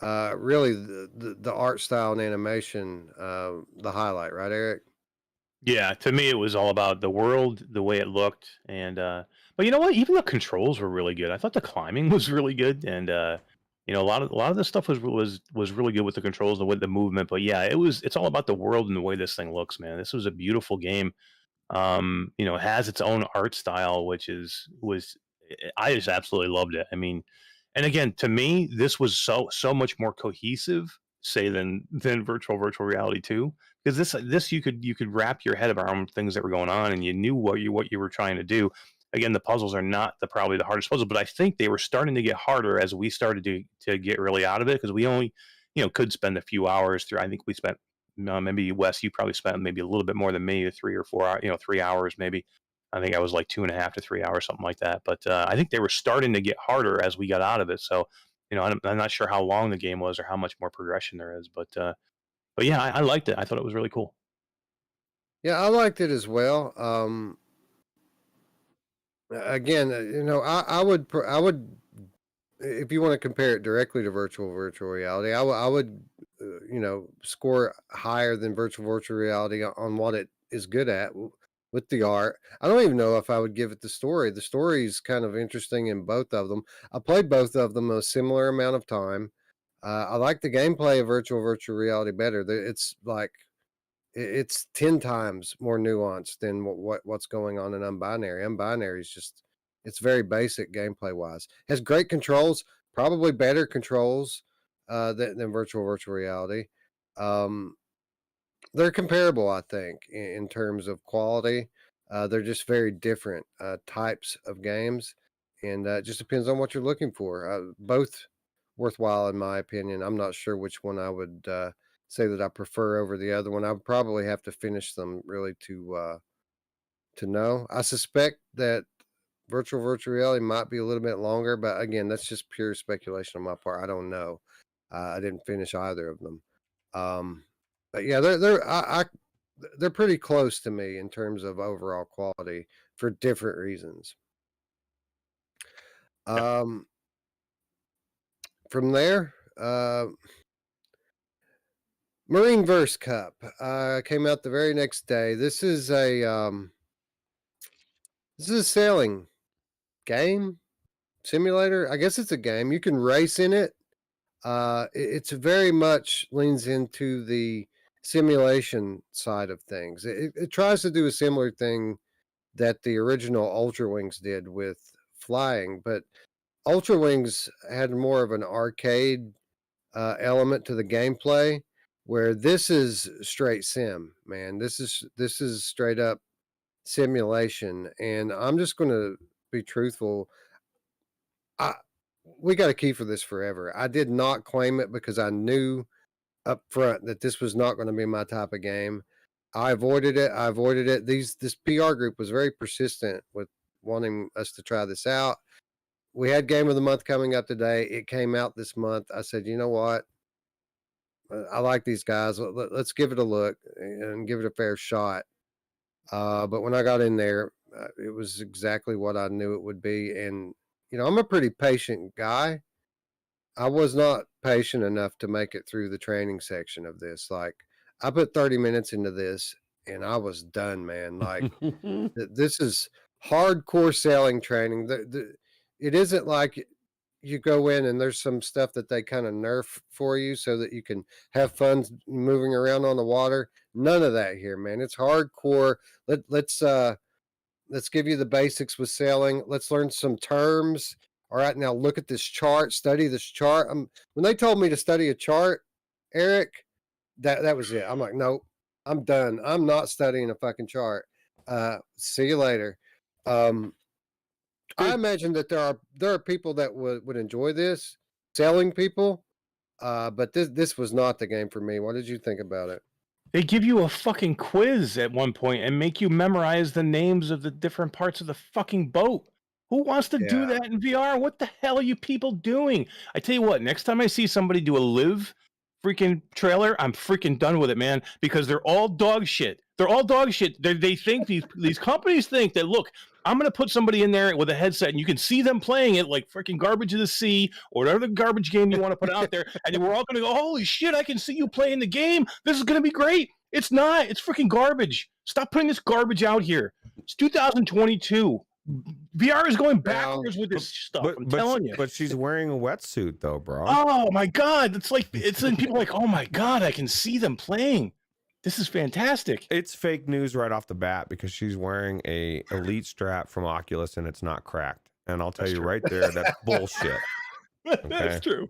Really, the art style and animation, the highlight, right, Eric? Yeah, to me, it was all about the world, the way it looked, and but you know what? Even the controls were really good. I thought the climbing was really good, and you know, a lot of the stuff was really good with the controls and with the movement. But yeah, it's all about the world and the way this thing looks, man. This was a beautiful game. You know, it has its own art style, which I just absolutely loved it. I mean, and again, to me, this was so much more cohesive, say, than virtual reality 2, because this you could wrap your head around things that were going on, and you knew what you were trying to do. Again, the puzzles are not probably the hardest puzzle, but I think they were starting to get harder as we started to get really out of it, because we only, you know, could spend a few hours through. I think we spent, maybe Wes, you probably spent maybe a little bit more than me, 3 or 4 hours, you know, 3 hours maybe. I think I was like 2.5 to 3 hours, something like that. But I think they were starting to get harder as we got out of it. So, you know, I'm not sure how long the game was or how much more progression there is. But yeah, I liked it. I thought it was really cool. Yeah, I liked it as well. Again, you know, I would, if you want to compare it directly to virtual reality, I would, you know, score higher than virtual reality on what it is good at with the art. I don't even know if I would give it the story. The story is kind of interesting in both of them. I played both of them a similar amount of time. I like the gameplay of virtual reality better. It's like it's 10 times more nuanced than what's going on in UNBINARY. UNBINARY is just, it's very basic gameplay wise. Has great controls, probably better controls than virtual reality. They're comparable, I think, in terms of quality. They're just very different types of games, and it just depends on what you're looking for. Both worthwhile, in my opinion. I'm not sure which one I would say that I prefer over the other one. I would probably have to finish them really to know. I suspect that virtual reality might be a little bit longer, but again, that's just pure speculation on my part. I don't know. I didn't finish either of them. But yeah, they're pretty close to me in terms of overall quality for different reasons. From there, MarineVerse Cup came out the very next day. This is a sailing game simulator. I guess it's a game. You can race in it. It's very much leans into the simulation side of things. It tries to do a similar thing that the original Ultrawings did with flying, but Ultrawings had more of an arcade element to the gameplay, where this is straight sim, man. This is straight up simulation, and I'm just going to be truthful. We got a key for this forever. I did not claim it because I knew up front that this was not going to be my type of game. I avoided it. This PR group was very persistent with wanting us to try this out. We had Game of the Month coming up today. It came out this month. I said, you know what? I like these guys. Let's give it a look and give it a fair shot. But when I got in there, it was exactly what I knew it would be. And, I'm a pretty patient guy. I was not patient enough to make it through the training section of this. Like, I put 30 minutes into this and I was done, man. Like, this is hardcore sailing training. It isn't like you go in and there's some stuff that they kind of nerf for you so that you can have fun moving around on the water. None of that here, man. It's hardcore. Let's give you the basics with sailing. Let's learn some terms. All right, now look at this chart. Study this chart. When they told me to study a chart, Eric, that was it. I'm like, nope, I'm done. I'm not studying a fucking chart. See you later. I imagine that there are people that would enjoy this, sailing people, but this was not the game for me. What did you think about it? They give you a fucking quiz at one point and make you memorize the names of the different parts of the fucking boat. Who wants to do that in VR? What the hell are you people doing? I tell you what, next time I see somebody do a live freaking trailer, I'm freaking done with it, man, because they're all dog shit. They're all dog shit. They think these companies think that, look, I'm going to put somebody in there with a headset and you can see them playing it like freaking Garbage of the Sea or whatever the garbage game you want to put out there. And we're all going to go, holy shit, I can see you playing the game. This is going to be great. It's not. It's freaking garbage. Stop putting this garbage out here. It's 2022. VR is going backwards with this stuff. I'm telling you. But she's wearing a wetsuit though, bro. Oh my God. It's then people are like, oh my God, I can see them playing. This is fantastic. It's fake news right off the bat because she's wearing a Elite strap from Oculus and it's not cracked. And I'll tell you right there, that's bullshit. Okay? That's true.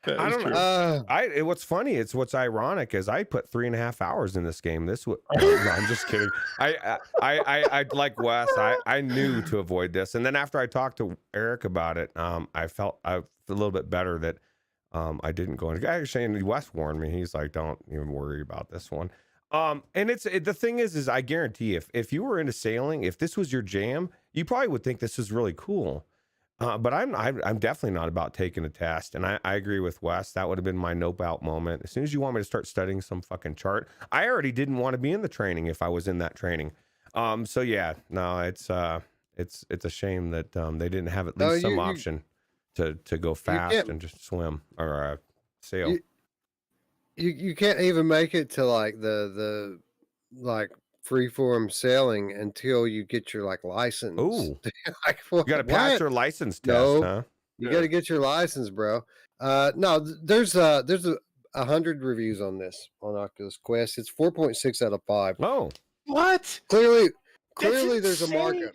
I don't know. What's funny, what's ironic is I put 3.5 hours in this game. No, I'm just kidding. I like Wes. I knew to avoid this, and then after I talked to Eric about it, I felt a little bit better that I didn't go in. Actually, Wes warned me. He's like, "Don't even worry about this one." And the thing is I guarantee if you were into sailing, if this was your jam, you probably would think this is really cool. But I'm definitely not about taking a test, and I agree with Wes. That would have been my nope out moment. As soon as you want me to start studying some fucking chart, I already didn't want to be in the training if I was in that training. So yeah, no, it's a shame that they didn't have at least some option to go fast and just swim or sail. You can't even make it to like the freeform sailing until you get your license. Ooh, like, you got to pass your license test, huh? You got to get your license, bro. No, there's 100 reviews on this on Oculus Quest. It's 4.6 out of 5. Oh, what? Clearly, there's a markup.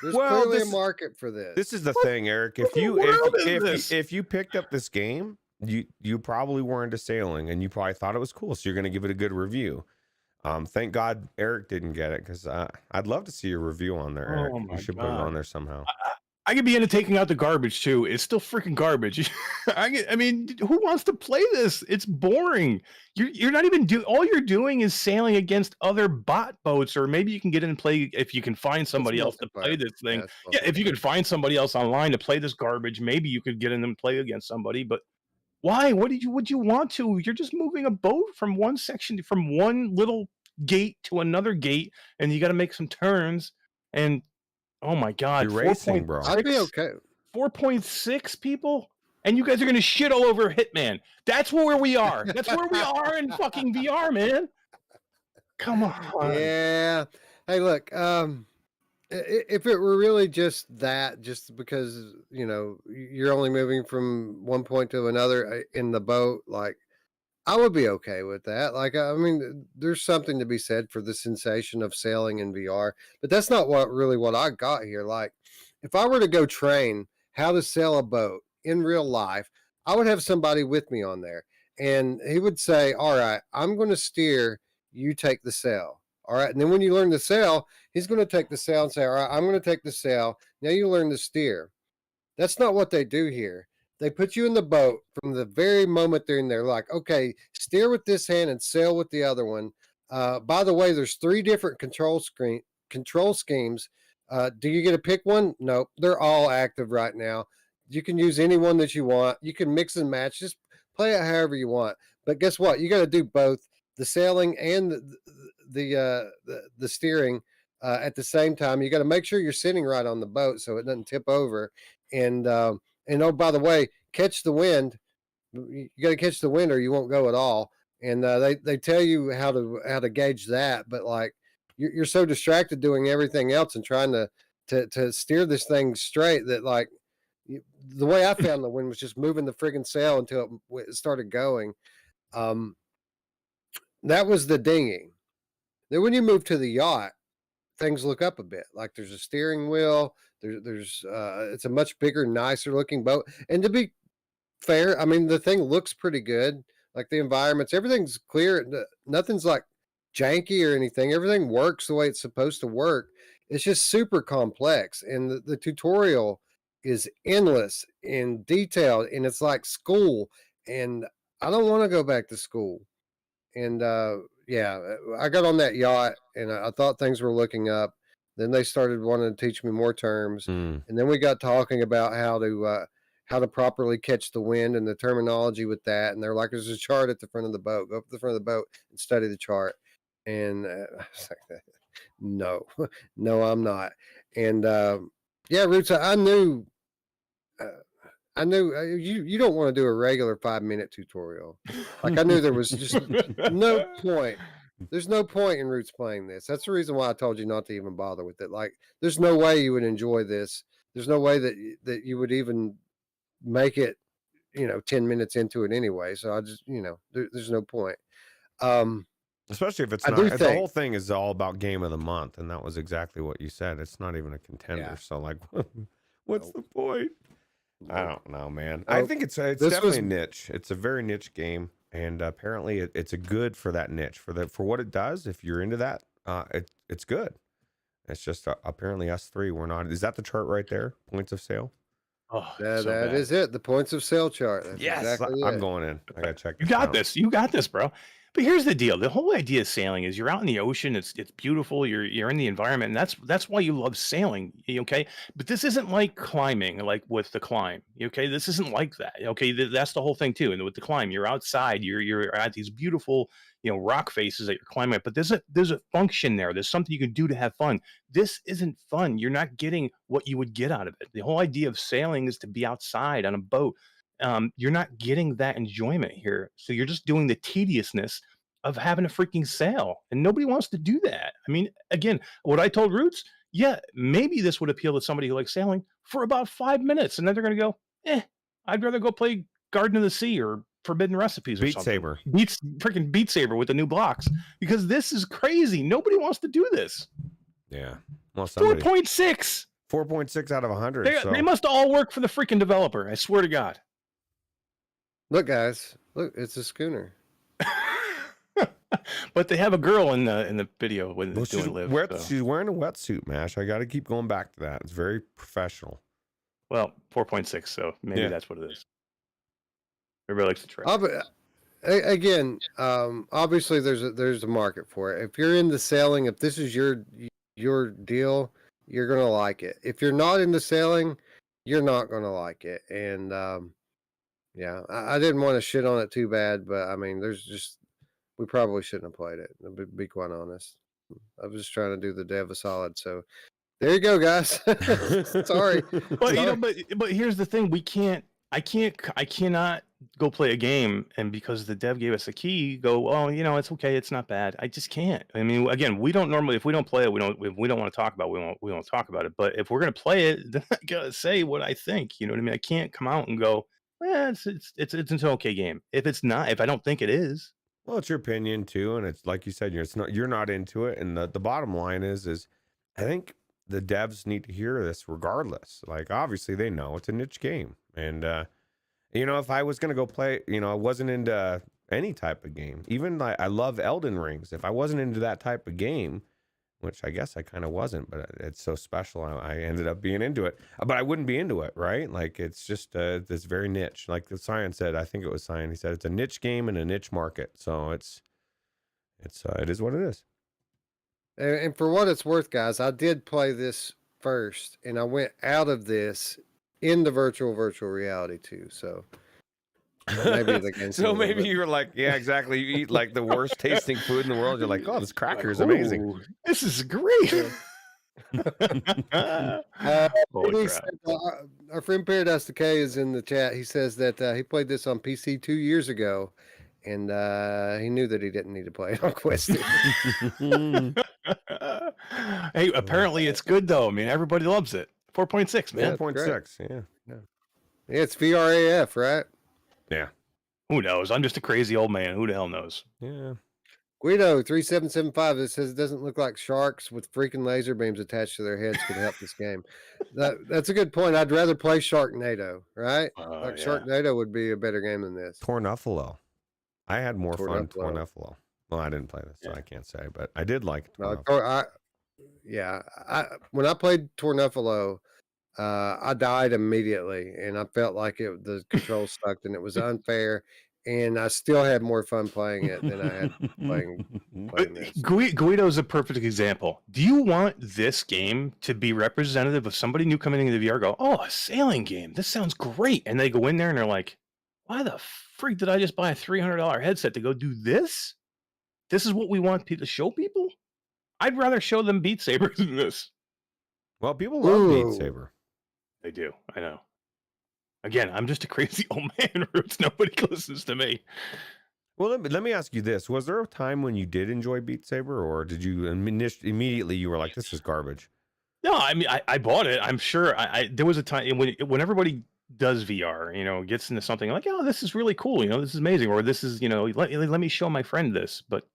There's Well, clearly a market for this. This is the thing, Eric. If you picked up this game, you probably were into sailing and you probably thought it was cool, so you're going to give it a good review. Thank God Eric didn't get it, because I'd love to see your review on there, Eric. You should put it on there somehow. I could be into taking out the garbage too. It's still freaking garbage. I mean, who wants to play this? It's boring. You're not even all you're doing is sailing against other bot boats, or maybe you can get in and play if you can find somebody else to play this thing. Yeah, if you could find somebody else online to play this garbage, maybe you could get in and play against somebody. But why? Would you want to? You're just moving a boat from one section, from one little gate to another gate, and you got to make some turns. And oh my God, you're racing, bro. I'd be okay. 4.6 people, and you guys are gonna shit all over Hitman. That's where we are. That's where we are in fucking VR, man. Come on. Yeah. Hey, look. If it were really just because you're only moving from one point to another in the boat, like, I would be okay with that. Like, I mean, there's something to be said for the sensation of sailing in VR, but that's not what I got here. Like, if I were to go train how to sail a boat in real life, I would have somebody with me on there, and he would say, all right, I'm going to steer, you take the sail. All right. And then when you learn to sail, he's going to take the sail and say, all right, I'm going to take the sail. Now you learn to steer. That's not what they do here. They put you in the boat from the very moment they're in there, like, okay, steer with this hand and sail with the other one. By the way, there's 3 different control schemes. Do you get to pick one? Nope. They're all active right now. You can use any one that you want. You can mix and match. Just play it however you want. But guess what? You got to do both the sailing and the steering at the same time. You got to make sure you're sitting right on the boat so it doesn't tip over. And oh, by the way, catch the wind. You got to catch the wind or you won't go at all. And they tell you how to gauge that, but like you're so distracted doing everything else and trying to steer this thing straight that, like, the way I found the wind was just moving the friggin' sail until it started going. That was the dinghy. Then when you move to the yacht, things look up a bit. Like, there's a steering wheel. There's it's a much bigger, nicer looking boat. And to be fair, I mean, the thing looks pretty good. Like, the environments, everything's clear. Nothing's like janky or anything. Everything works the way it's supposed to work. It's just super complex. And the tutorial is endless and detailed. And it's like school. And I don't want to go back to school. And yeah, I got on that yacht and I thought things were looking up. Then they started wanting to teach me more terms. And then we got talking about how to properly catch the wind and the terminology with that. And they're like, there's a chart at the front of the boat. Go up to the front of the boat and study the chart. And I was like, no, I'm not. And yeah, Ruuts, I knew you don't want to do a regular 5-minute tutorial. Like, I knew there was just no point. There's no point in Ruuts playing this. That's the reason why I told you not to even bother with it. Like, there's no way you would enjoy this. There's no way that you would even make it, 10 minutes into it anyway. So I just, there's no point. Especially if it's not, the whole thing is all about game of the month. And that was exactly what you said. It's not even a contender. Yeah. So, like, what's the point? I don't know, man. I think it's definitely niche. It's a very niche game. And apparently it's a good for that niche, for what it does. If you're into that, it's good. It's just apparently us 3, we're not. Is that the chart right there? Points of sale. Oh, that is it. The points of sale chart. That's yes, exactly I'm going in. I gotta check. You got this. You got this, bro. But here's the deal. The whole idea of sailing is you're out in the ocean. It's beautiful. You're in the environment, and that's why you love sailing. Okay, but this isn't like climbing, like with the climb. Okay, this isn't like that. Okay, that's the whole thing too. And with the climb, you're outside. You're at these beautiful rock faces that you're climbing at. But there's a function there. There's something you can do to have fun. This isn't fun. You're not getting what you would get out of it. The whole idea of sailing is to be outside on a boat. You're not getting that enjoyment here. So you're just doing the tediousness of having a freaking sail. And nobody wants to do that. I mean, again, what I told Ruuts, yeah, maybe this would appeal to somebody who likes sailing for about 5 minutes. And then they're going to go, I'd rather go play Garden of the Sea or Forbidden Recipes or something. Freaking Beat Saber with the new blocks. Because this is crazy. Nobody wants to do this. Yeah. Well, 4.6. 4.6 out of 100. So. They must all work for the freaking developer. I swear to God. Look, guys, look, it's a schooner. But they have a girl in the video when Well, doing live. she's wearing a wetsuit, Mash. I got to keep going back to that. It's very professional. Well, 4.6, so maybe that's what it is. Everybody likes to try. Again, obviously there's a market for it. If you're into sailing, if this is your deal, you're gonna like it. If you're not into sailing, you're not gonna like it. And yeah, I didn't want to shit on it too bad, but I mean, we probably shouldn't have played it. To be quite honest, I was just trying to do the dev a solid. So there you go, guys. Sorry. But you know, but here's the thing: I cannot go play a game, and because the dev gave us a key, go, oh, you know, it's okay, it's not bad. I just can't. I mean, again, we don't normally, if we don't play it, we don't want to talk about it, we won't talk about it. But if we're gonna play it, then I gotta say what I think. You know what I mean? I can't come out and go, it's an okay game. If it's not, if I don't think it is. Well, it's your opinion too, and it's like you said, you're not into it. And the bottom line is I think the devs need to hear this regardless. Like, obviously they know it's a niche game, and you know, if I was gonna go play, you know, I wasn't into any type of game. Even like I love Elden Rings. If I wasn't into that type of game, which I guess I kind of wasn't, but it's so special, I ended up being into it. But I wouldn't be into it, right? Like, it's just this very niche. Like the Cyan said, I think it was Cyan. He said it's a niche game in a niche market. So it is what it is. And for what it's worth, guys, I did play this first, and I went out of this in the virtual reality too. So maybe the game. So maybe you were like, yeah, exactly. You eat like the worst tasting food in the world. You're like, oh, this cracker is amazing. This is great. Our friend Paradise Decay is in the chat. He says that he played this on PC 2 years ago, and he knew that he didn't need to play it on Quest 2. Hey, apparently it's good though. I mean, everybody loves it. 4.6, man. 4.6, yeah. It's VRAF, right? Yeah. Who knows? I'm just a crazy old man. Who the hell knows? Yeah. Guido 3775. It says it doesn't look like sharks with freaking laser beams attached to their heads could help this game. That's a good point. I'd rather play Sharknado, right? Sharknado would be a better game than this. Tornuffalo. I had more fun Tornuffalo. Well, I didn't play this, so I can't say, but I did like Tornuffalo. When I played Tornuffalo, I died immediately, and I felt like the controls sucked, and it was unfair. And I still had more fun playing it than I had playing this. Guido's a perfect example. Do you want this game to be representative of somebody new coming into the VR? Go, oh, a sailing game. This sounds great, and they go in there and they're like, why the freak did I just buy a $300 headset to go do this? This is what we want to show people? I'd rather show them Beat Saber than this. Well, people love Beat Saber. They do. I know. Again, I'm just a crazy old man, Ruuts. Nobody listens to me. Well, let me ask you this. Was there a time when you did enjoy Beat Saber, or did you immediately you were like, this is garbage? No, I mean, I bought it. I'm sure there was a time when everybody does VR, you know, gets into something like, oh, this is really cool. You know, this is amazing. Or this is, you know, let me show my friend this. But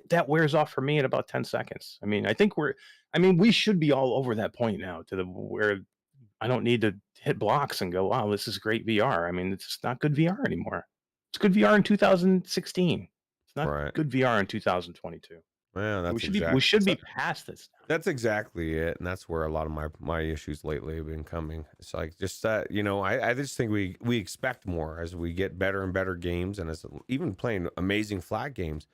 that wears off for me in about 10 seconds. I mean, we should be all over that point now where I don't need to hit blocks and go, wow, this is great VR. I mean, it's not good VR anymore. It's good VR in 2016. It's not good VR in 2022. Well, we should be past this. That's exactly it, and that's where a lot of my issues lately have been coming. It's like just that, you know, I just think we expect more as we get better and better games, and as even playing amazing flat games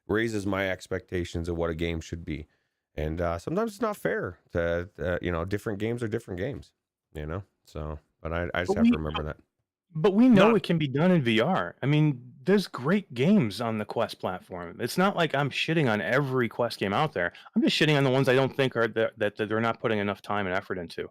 raises my expectations of what a game should be. And sometimes it's not fair to you know, different games are different games. You know, so, but I just have to remember that. But we know it can be done in VR. I mean, there's great games on the Quest platform. It's not like I'm shitting on every Quest game out there. I'm just shitting on the ones I don't think are that they're not putting enough time and effort into.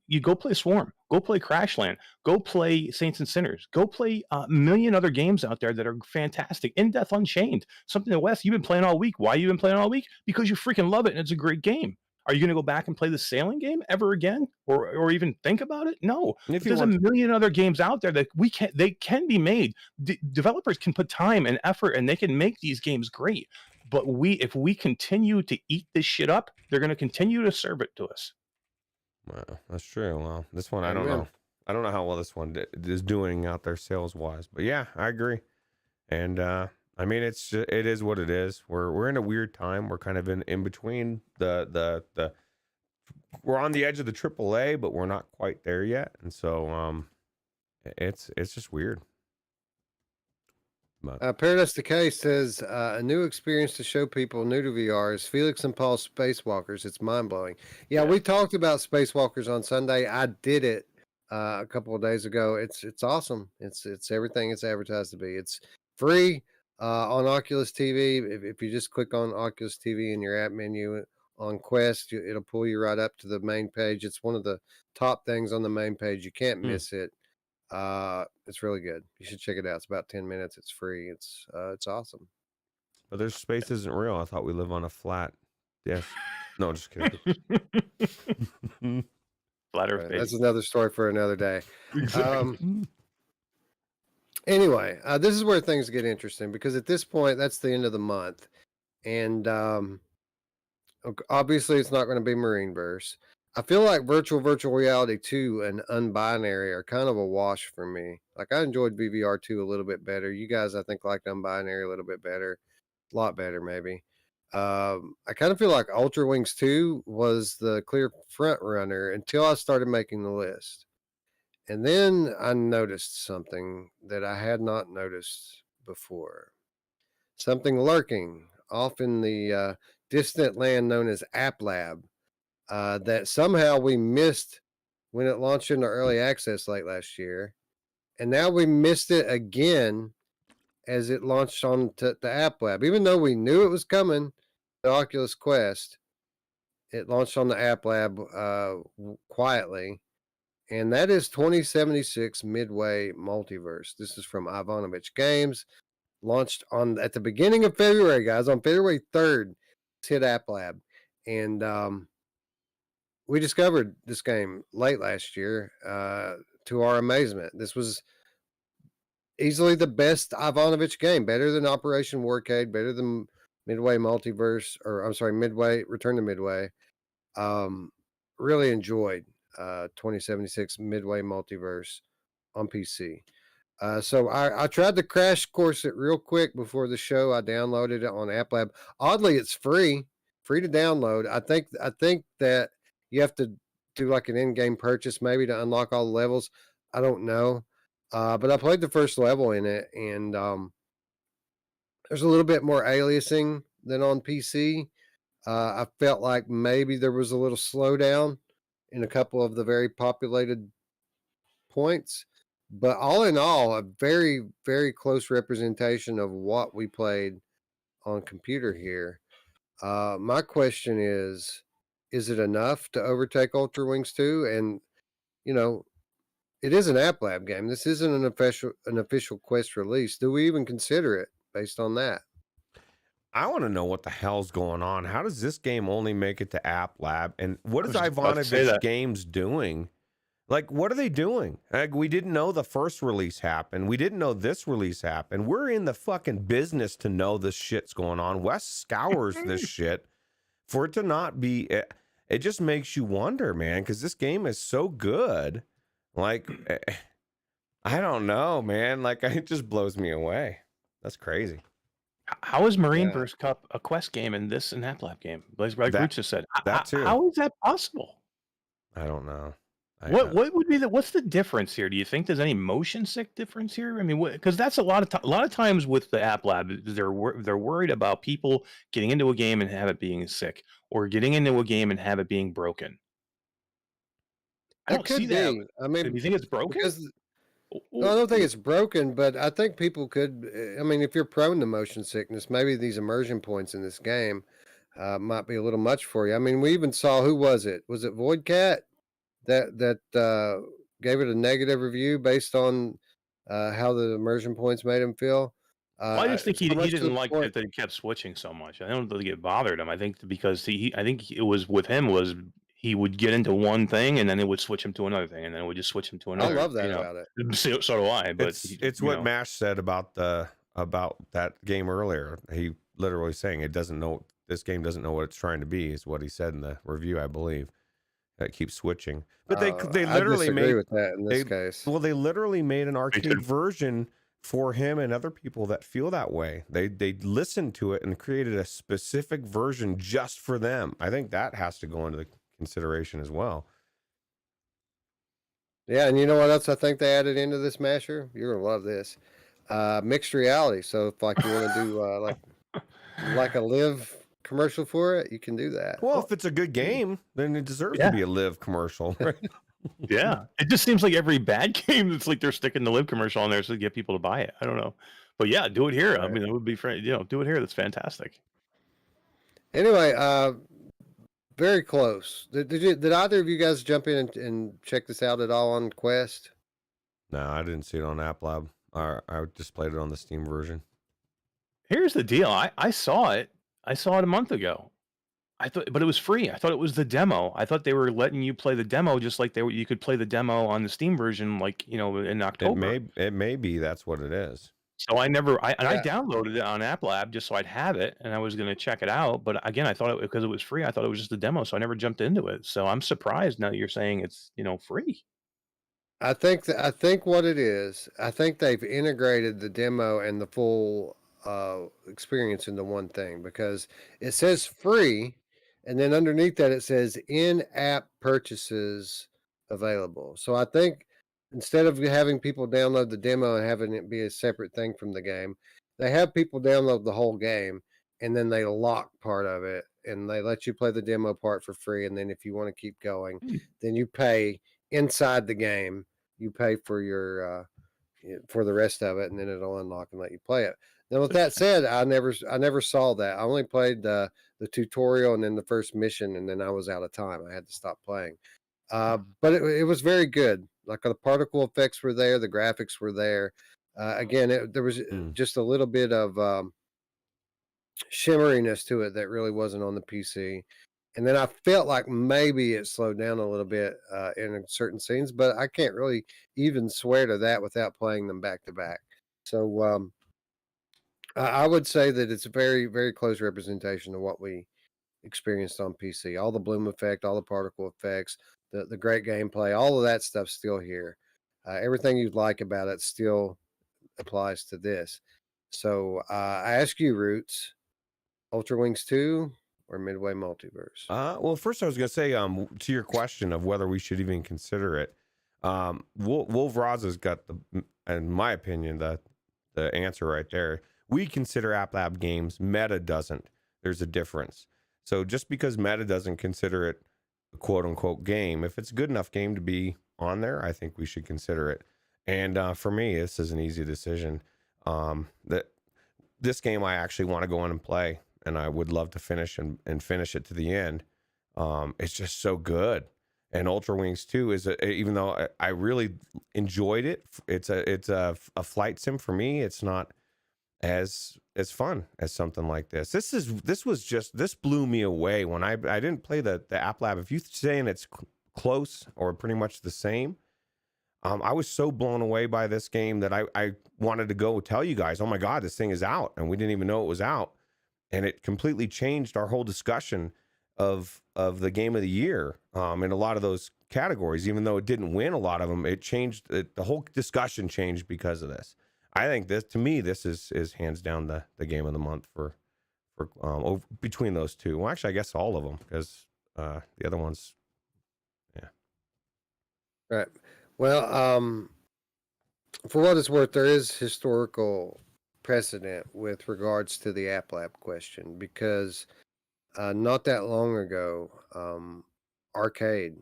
You go play Swarm, go play Crashland, go play Saints and Sinners, go play a million other games out there that are fantastic. In Death Unchained, something that Wes, you've been playing all week. Why you been playing all week? Because you freaking love it and it's a great game. Are you going to go back and play the sailing game ever again, or even think about it? No. There's a million other games out there that they can be made. Developers can put time and effort, and they can make these games great. But if we continue to eat this shit up, they're going to continue to serve it to us. Well, that's true. Well, this one I don't Amen. know. I don't know how well this one is doing out there sales wise, but yeah, I agree. And I mean, it is what it is. We're in a weird time. We're kind of in between the we're on the edge of the AAA, but we're not quite there yet, and so it's just weird. But Paradise Decay says a new experience to show people new to VR is Felix and Paul's Spacewalkers. It's mind blowing. Yeah, we talked about Spacewalkers on Sunday. I did it a couple of days ago. It's awesome. It's everything it's advertised to be. It's free on Oculus TV. If you just click on Oculus TV in your app menu on Quest, it'll pull you right up to the main page. It's one of the top things on the main page. You can't miss it. It's really good. You should check it out. It's about 10 minutes. It's free. It's awesome. But their space isn't real. I thought we live on a flat. Yes. No, just kidding. Flat Earth, baby. That's another story for another day. Exactly. Anyway, this is where things get interesting because at this point, that's the end of the month. And obviously, it's not going to be MarineVerse. I feel like virtual reality 2 and UNBINARY are kind of a wash for me. Like I enjoyed VVR 2 a little bit better. You guys, I think, liked UNBINARY a little bit better, a lot better maybe. I kind of feel like Ultrawings 2 was the clear front runner until I started making the list. And then I noticed something that I had not noticed before. Something lurking off in the distant land known as App Lab. That somehow we missed when it launched into early access late last year. And now we missed it again as it launched on the App Lab. Even though we knew it was coming, the Oculus Quest, it launched on the App Lab quietly. And that is 2076 Midway Multiverse. This is from Ivanovich Games. Launched at the beginning of February, guys. On February 3rd, it's hit App Lab. And we discovered this game late last year to our amazement. This was easily the best Ivanovich game, better than Operation Warcade, better than Midway Multiverse, or I'm sorry, Midway, Return to Midway. Really enjoyed 2076 Midway Multiverse on PC. So I tried to crash course it real quick before the show. I downloaded it on App Lab. Oddly, it's free to download. I think that you have to do like an in-game purchase maybe to unlock all the levels. I don't know. But I played the first level in it, and there's a little bit more aliasing than on PC. I felt like maybe there was a little slowdown in a couple of the very populated points. But all in all, a very, very close representation of what we played on computer here. My question is it enough to overtake Ultrawings 2? And, it is an App Lab game. This isn't an official Quest release. Do we even consider it based on that? I want to know what the hell's going on. How does this game only make it to App Lab? And what is Ivanovich Games doing? Like, what are they doing? Like, we didn't know the first release happened. We didn't know this release happened. We're in the fucking business to know this shit's going on. Wes scours this shit. For it to not be, it just makes you wonder, man, because this game is so good. Like, I don't know, man. Like, it just blows me away. That's crazy. How is MarineVerse Cup a Quest game and this an App Lab game? Like Ruuts just said. That too. How is that possible? I don't know. What would be what's the difference here? Do you think there's any motion sick difference here? I mean, because that's a lot of times with the App Lab, they're worried about people getting into a game and have it being sick, or getting into a game and have it being broken. I don't see that. I mean, do you think it's broken? No, I don't think it's broken, but I think people could. I mean, if you're prone to motion sickness, maybe these immersion points in this game might be a little much for you. I mean, we even saw, who was it? Was it Voidcat that gave it a negative review based on how the immersion points made him feel? Well, I just think he didn't like that he kept switching so much. I don't think it bothered him. I think because I think it was with him was he would get into one thing and then it would switch him to another thing and then it would just switch him to another. I love that about it. So do I. But it's what Mash said about that game earlier. He literally saying this game doesn't know what it's trying to be is what he said in the review, I believe. that keep switching. But they I literally disagree made with that in this they case. well they literally made an too. arcade version for him and other people that feel that way. They listened to it and created a specific version just for them. I think that has to go into the consideration as well. Yeah, and you know what else I think they added into this masher? You're gonna love this. Mixed reality. So if like you want to do like a live commercial for it, you can do that. Well, if it's a good game, then it deserves to Yeah. be a live commercial, right? Yeah, it just seems like every bad game, it's like they're sticking the live commercial on there so to get people to buy it. I don't know, but yeah, do it here. I Right. mean, it would be do it here. That's fantastic. Anyway, very close. Did either of you guys jump in and check this out at all on Quest? No, I didn't see it on App Lab. I just played it on the Steam version. Here's the deal. I saw it. I saw it a month ago. I thought, but it was free. I thought it was the demo. I thought they were letting you play the demo just like you could play the demo on the Steam version, like in October. It may be that's what it is. So I Yeah. downloaded it on App Lab just so I'd have it, and I was going to check it out. But again, I thought because it was free, I thought it was just a demo, so I never jumped into it. So I'm surprised now that you're saying it's free. I think what it is, I think they've integrated the demo and the full experience into one thing, because it says free, and then underneath that it says in-app purchases available. So I think instead of having people download the demo and having it be a separate thing from the game, they have people download the whole game, and then they lock part of it, and they let you play the demo part for free. And then if you want to keep going, then you pay inside the game. You pay for your for the rest of it, and then it'll unlock and let you play it. Now, with that said, I never saw that. I only played the tutorial and then the first mission, and then I was out of time. I had to stop playing. But it was very good. Like the particle effects were there, the graphics were there. Again, there was just a little bit of shimmeriness to it that really wasn't on the PC. And then I felt like maybe it slowed down a little bit in certain scenes, but I can't really even swear to that without playing them back to back. So I would say that it's a very, very close representation of what we experienced on PC. All the bloom effect, all the particle effects, the great gameplay, all of that stuff's still here. Everything you like about it still applies to this. So I ask you, Ruuts, Ultrawings 2 or Midway Multiverse? Well, first I was going to say to your question of whether we should even consider it. Wolf Roz has got in my opinion, the answer right there. We consider App Lab games. Meta doesn't. There's a difference. So just because Meta doesn't consider it a quote unquote game, if it's a good enough game to be on there, I think we should consider it. And for me, this is an easy decision. That this game I actually want to go in and play, and I would love to finish and finish it to the end. It's just so good. And Ultrawings 2 is even though I really enjoyed it, it's a flight sim for me. It's not as fun as something like this. This blew me away when I didn't play the App Lab. If you're saying it's close or pretty much the same, I was so blown away by this game that I wanted to go tell you guys, oh my God, this thing is out, and we didn't even know it was out. And it completely changed our whole discussion of the game of the year in a lot of those categories. Even though it didn't win a lot of them, it changed. The whole discussion changed because of this. I think this is hands down the game of the month for between those two. Well, actually, I guess all of them, because the other ones, yeah. Right. Well, for what it's worth, there is historical precedent with regards to the App Lab question, because not that long ago, Arcade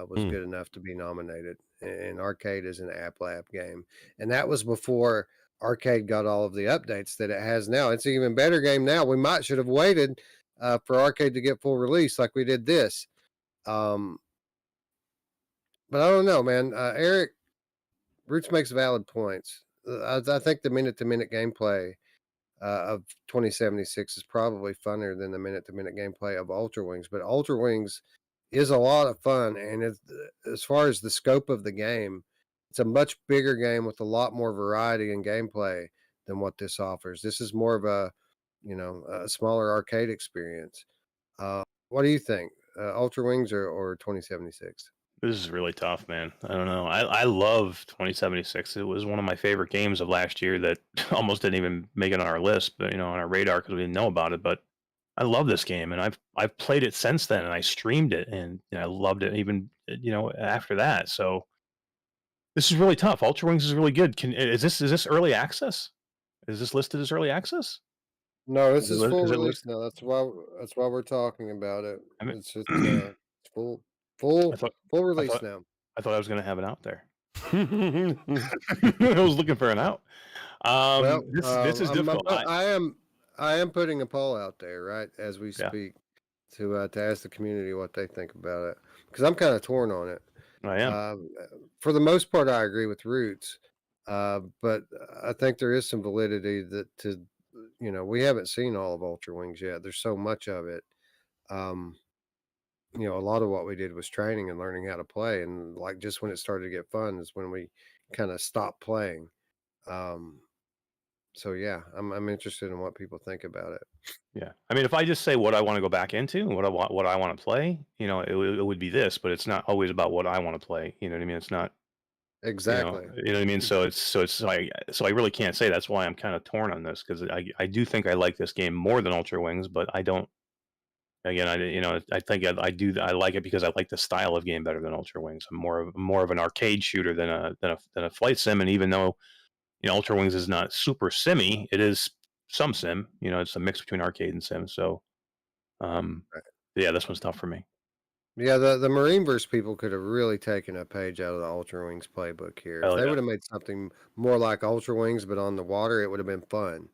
was good enough to be nominated, and Arcade is an App Lab game, and that was before Arcade got all of the updates that it has now. It's an even better game now. We should have waited for Arcade to get full release like we did this. But I don't know, man. Eric, Ruuts makes valid points. I think the minute-to-minute gameplay of 2076 is probably funner than the minute-to-minute gameplay of Ultrawings. But Ultrawings is a lot of fun, and as far as the scope of the game, it's a much bigger game with a lot more variety in gameplay than what this offers. This is more of a smaller arcade experience. What do you think, Ultrawings or 2076? This is really tough, man. I don't know. I love 2076. It was one of my favorite games of last year that almost didn't even make it on our list, but on our radar because we didn't know about it. But I love this game, and I've played it since then, and I streamed it, and I loved it even after that. So this is really tough. Ultrawings is really good. Is this early access? Is this listed as early access? No, this is full Is it release listed? now. That's why we're talking about it. I mean, It's just I it's full thought full I release thought now. I thought I was gonna have it out there. I was looking for an out. Well, This is difficult. I am putting a poll out there right as we Yeah, speak to ask the community what they think about it because I'm kind of torn on it. I am. For the most part, I agree with Roots, but I think there is some validity we haven't seen all of Ultrawings yet. There's so much of it. Um, a lot of what we did was training and learning how to play, and like just when it started to get fun is when we kind of stopped playing. Um, so yeah, I'm interested in what people think about it. Yeah. I mean, if I just say what I want to go back into and what I want to play, it would be this, but it's not always about what I want to play. You know what I mean? It's not, Exactly. you know what I mean? So like, so I really can't say. That's why I'm kind of torn on this because I do think I like this game more than Ultrawings, but I don't. Again, I think I like it because I like the style of game better than Ultrawings. I'm more of an arcade shooter than a flight sim, and even though Ultrawings is not super simmy, it is some sim. It's a mix between arcade and sim. So, um, Right. yeah, this one's tough for me. Yeah, the MarineVerse people could have really taken a page out of the Ultrawings playbook here. If Hell they yeah. would have made something more like Ultrawings but on the water, it would have been fun.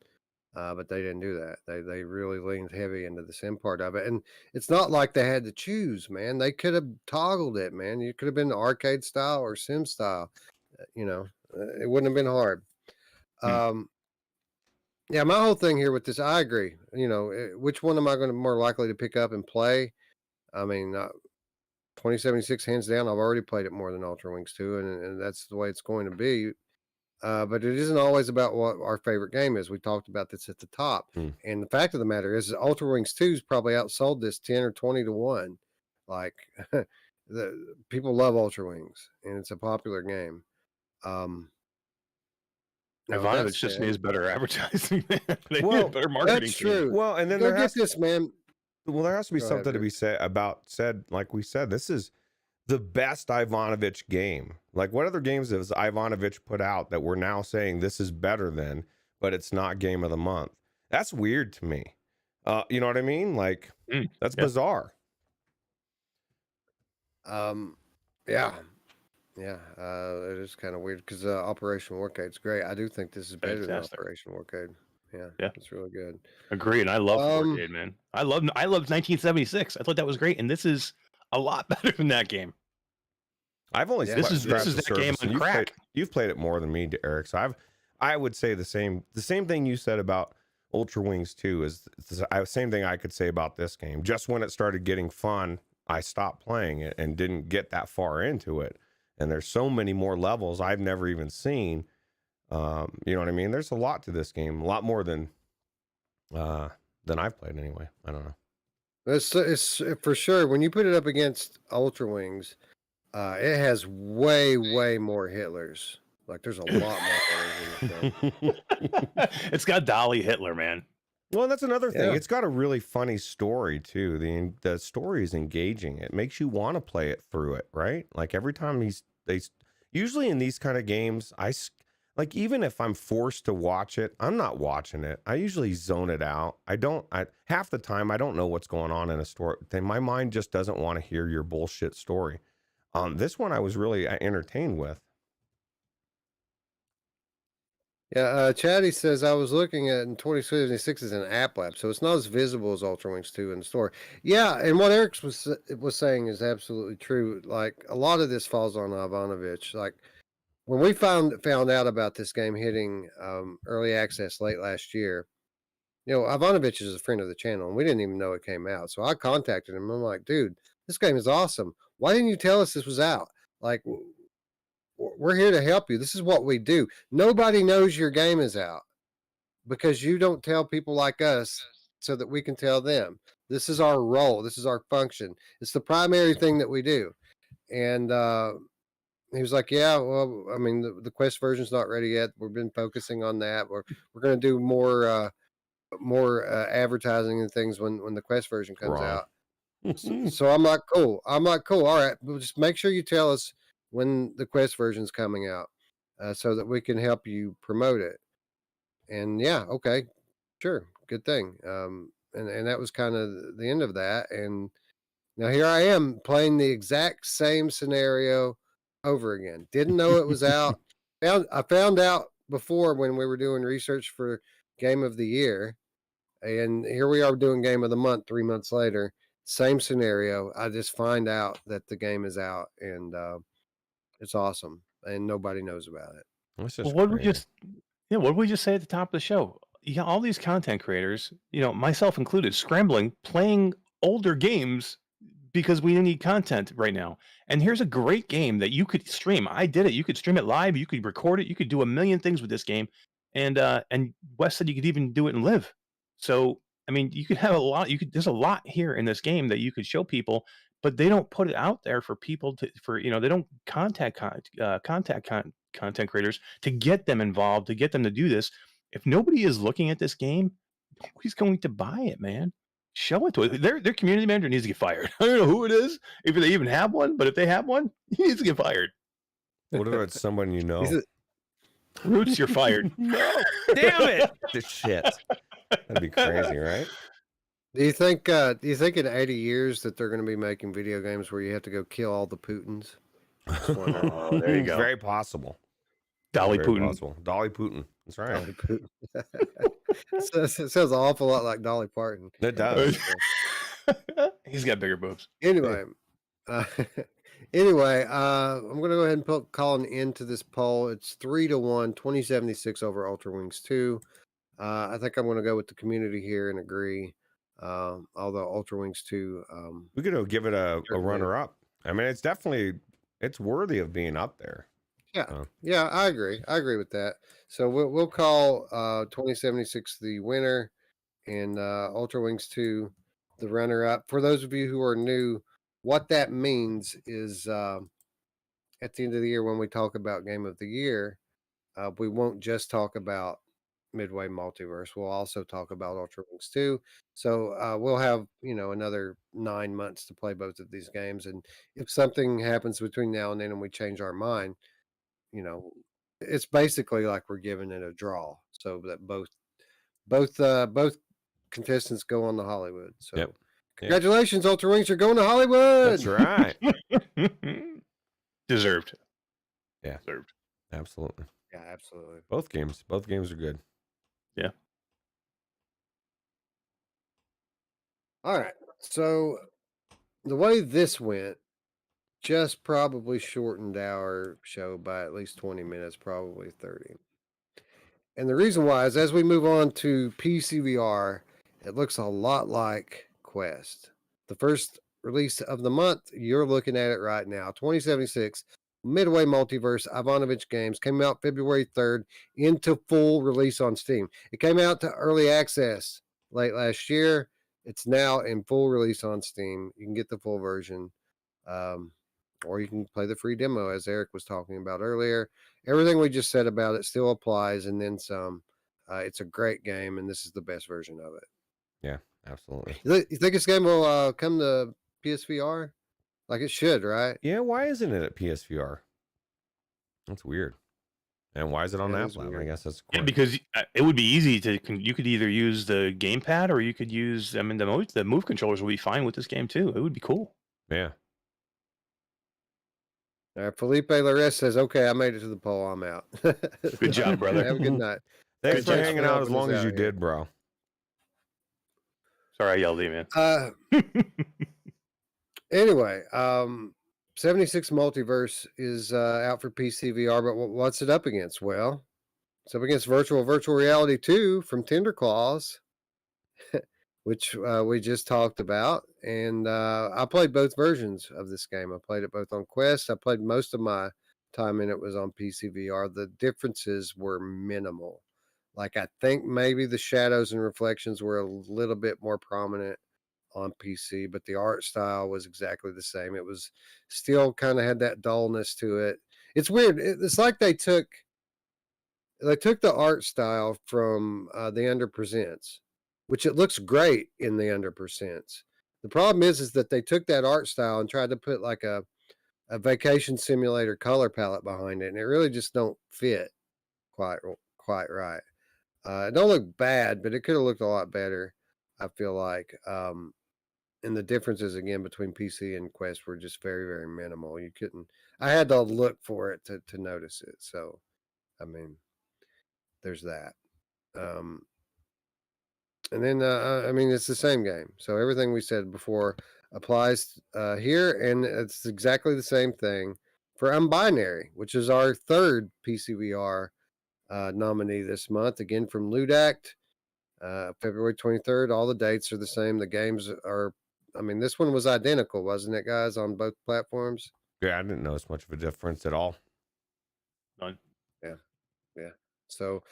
But they didn't do that. They really leaned heavy into the sim part of it, and it's not like they had to choose, man. They could have toggled it, man. You could have been arcade style or sim style. It wouldn't have been hard. Hmm. Yeah, my whole thing here with this, I agree. Which one am I going to more likely to pick up and play? I mean, 2076 hands down. I've already played it more than Ultrawings 2, and that's the way it's going to be. But it isn't always about what our favorite game is. We talked about this at the top. Hmm. And the fact of the matter is Ultrawings 2's probably outsold this 10 or 20 to 1. Like the people love Ultrawings and it's a popular game. Now with that Ivanovich just said, needs better advertising. They Well, need a better marketing that's team. true. Well, and then Go there get has this, man. there has to be Go ahead, something to be said, like we said, this is the best Ivanovich game. Like, what other games has Ivanovich put out that we're now saying this is better than, but it's not game of the month? That's weird to me. You know what I mean? Like, that's Yeah. bizarre. Yeah. It is kind of weird because Operation Warcade's great. I do think this is better Fantastic. than Operation Warcade. Yeah, Yeah. it's really good. Agreed. I love Um, Warcade, man. I loved 1976. I thought that was great, and this is a lot better than that game. I've only Yeah. This is scratched the that game surface, and on crack. you've played it more than me, Eric. So I would say the same thing you said about Ultrawings 2 is the same thing I could say about this game. Just when it started getting fun, I stopped playing it and didn't get that far into it. And there's so many more levels I've never even seen. You know what I mean? There's a lot to this game, a lot more than I've played anyway. I don't know. it's for sure when you put it up against Ultrawings, it has way more Hitlers. Like there's a lot more Hitlers in the film. It's got Dolly Hitler, man. Well, that's another thing. Yeah. It's got a really funny story too. The story is engaging. It makes you want to play it through it, right? Like every time usually in these kind of games, like even if I'm forced to watch it, I'm not watching it. I usually zone it out. Half the time I don't know what's going on in a story. My mind just doesn't want to hear your bullshit story. This one I was really entertained with. Yeah, Chatty says I was looking at in 2076 is an app lab, so it's not as visible as Ultrawings 2 in the store. Yeah, and what Eric was saying is absolutely true. Like a lot of this falls on Ivanovich. Like when we found out about this game hitting early access late last year, Ivanovich is a friend of the channel, and we didn't even know it came out. So I contacted him. I'm like, dude, this game is awesome. Why didn't you tell us this was out? Like, we're here to help you. This is what we do. Nobody knows your game is out because you don't tell people like us so that we can tell them. This is our role. This is our function. It's the primary thing that we do. And he was like, yeah, well, I mean, the Quest version's not ready yet. We've been focusing on that. We're going to do more advertising and things when the Quest version comes Wrong. out. So I'm like, cool. All right, well, just make sure you tell us when the Quest version's coming out, so that we can help you promote it. And yeah, okay, sure, good thing. And that was kind of the end of that. And now here I am playing the exact same scenario over again. Didn't know it was out. I found out before when we were doing research for Game of the Year, and here we are doing Game of the Month 3 months later. Same scenario. I just find out that the game is out, and it's awesome, and nobody knows about it. That's Well, just what did we crazy. just what did we just say at the top of the show? You got all these content creators, myself included, scrambling, playing older games because we need content right now. And here's a great game that you could stream. I did it. You could stream it live. You could record it. You could do a million things with this game. And Wes said you could even do it and live. So I mean, you could have a lot. There's a lot here in this game that you could show people, but they don't put it out there for people they don't contact content creators to get them involved, to get them to do this. If nobody is looking at this game, nobody's going to buy it, man. Show it to it. Their community manager needs to get fired. I don't know who it is, if they even have one, but if they have one, he needs to get fired. What if it's someone you know? Ruuts, you're fired. No, damn it! The shit. That'd be crazy, right? Do you think in 80 years that they're going to be making video games where you have to go kill all the Putins? Oh, there you go. Very possible. Dolly Very Putin. possible. Dolly Putin. That's right. Dolly Putin. It sounds an awful lot like Dolly Parton. It does. He's got bigger boobs. Anyway, I'm going to go ahead and call an end to this poll. It's 3-1, 2076 over Ultrawings 2. I think I'm going to go with the community here and agree. Although Ultrawings 2, We could give it a runner-up. I mean, it's worthy of being up there. Yeah, I agree. I agree with that. So we'll call 2076 the winner, and Ultrawings 2 the runner-up. For those of you who are new, what that means is at the end of the year when we talk about Game of the Year, we won't just talk about Midway Multiverse. We'll also talk about Ultrawings 2. So we'll have another 9 months to play both of these games, and if something happens between now and then and we change our mind, it's basically like we're giving it a draw, so that both contestants go on to Hollywood. So Yep. congratulations, Ultrawings, you're going to Hollywood. That's right. Deserved. Yeah. Deserved. Absolutely. Yeah, absolutely. Both games are good. Yeah. All right. So the way this went just probably shortened our show by at least 20 minutes, probably 30. And the reason why is as we move on to PCVR, it looks a lot like Quest. The first release of the month, you're looking at it right now, 2076, Midway Multiverse, Ivanovich Games, came out February 3rd into full release on Steam. It came out to early access late last year. It's now in full release on Steam. You can get the full version. Or you can play the free demo, as Eric was talking about earlier. Everything we just said about it still applies, and then some. It's a great game, and this is the best version of it. Yeah, absolutely. You think this game will come to PSVR? Like it should, right? Yeah, why isn't it at PSVR? That's weird. And why is it on That the is app lab? weird. I guess that's Yeah, because it would be easy you could either use the gamepad or you could use, the move controllers will be fine with this game too. It would be cool. Yeah. Felipe Larez says, okay, I made it to the poll. I'm out. Good job, brother. Have a good night. Thanks for Thanks hanging for out as helping long us as you out here. did, bro. Sorry, I yelled at you, man. Anyway, 76 Multiverse is out for PCVR, but what's it up against? Well, it's up against Virtual Reality 2 from Tender Claws, which we just talked about. And I played both versions of this game. I played it both on Quest. I played most of my time in it was on PCVR. The differences were minimal. Like I think maybe the shadows and reflections were a little bit more prominent on PC, but the art style was exactly the same. It was still kind of had that dullness to it. It's weird. It's like they took the art style from the Under Presents, which it looks great in the Under Presents. The problem is that they took that art style and tried to put like a vacation simulator color palette behind it, and it really just don't fit quite right. It don't look bad, but it could have looked a lot better, I feel like. And the differences again between PC and Quest were just very, very minimal. You couldn't. I had to look for it to notice it. So, I mean, there's that. And then I mean, it's the same game. So everything we said before applies here, and it's exactly the same thing for UNBINARY, which is our third PCVR nominee this month. Again from Ludact, February 23rd. All the dates are the same. The games are. I mean, this one was identical, wasn't it, guys, on both platforms? Yeah, I didn't notice much of a difference at all. None. Yeah. So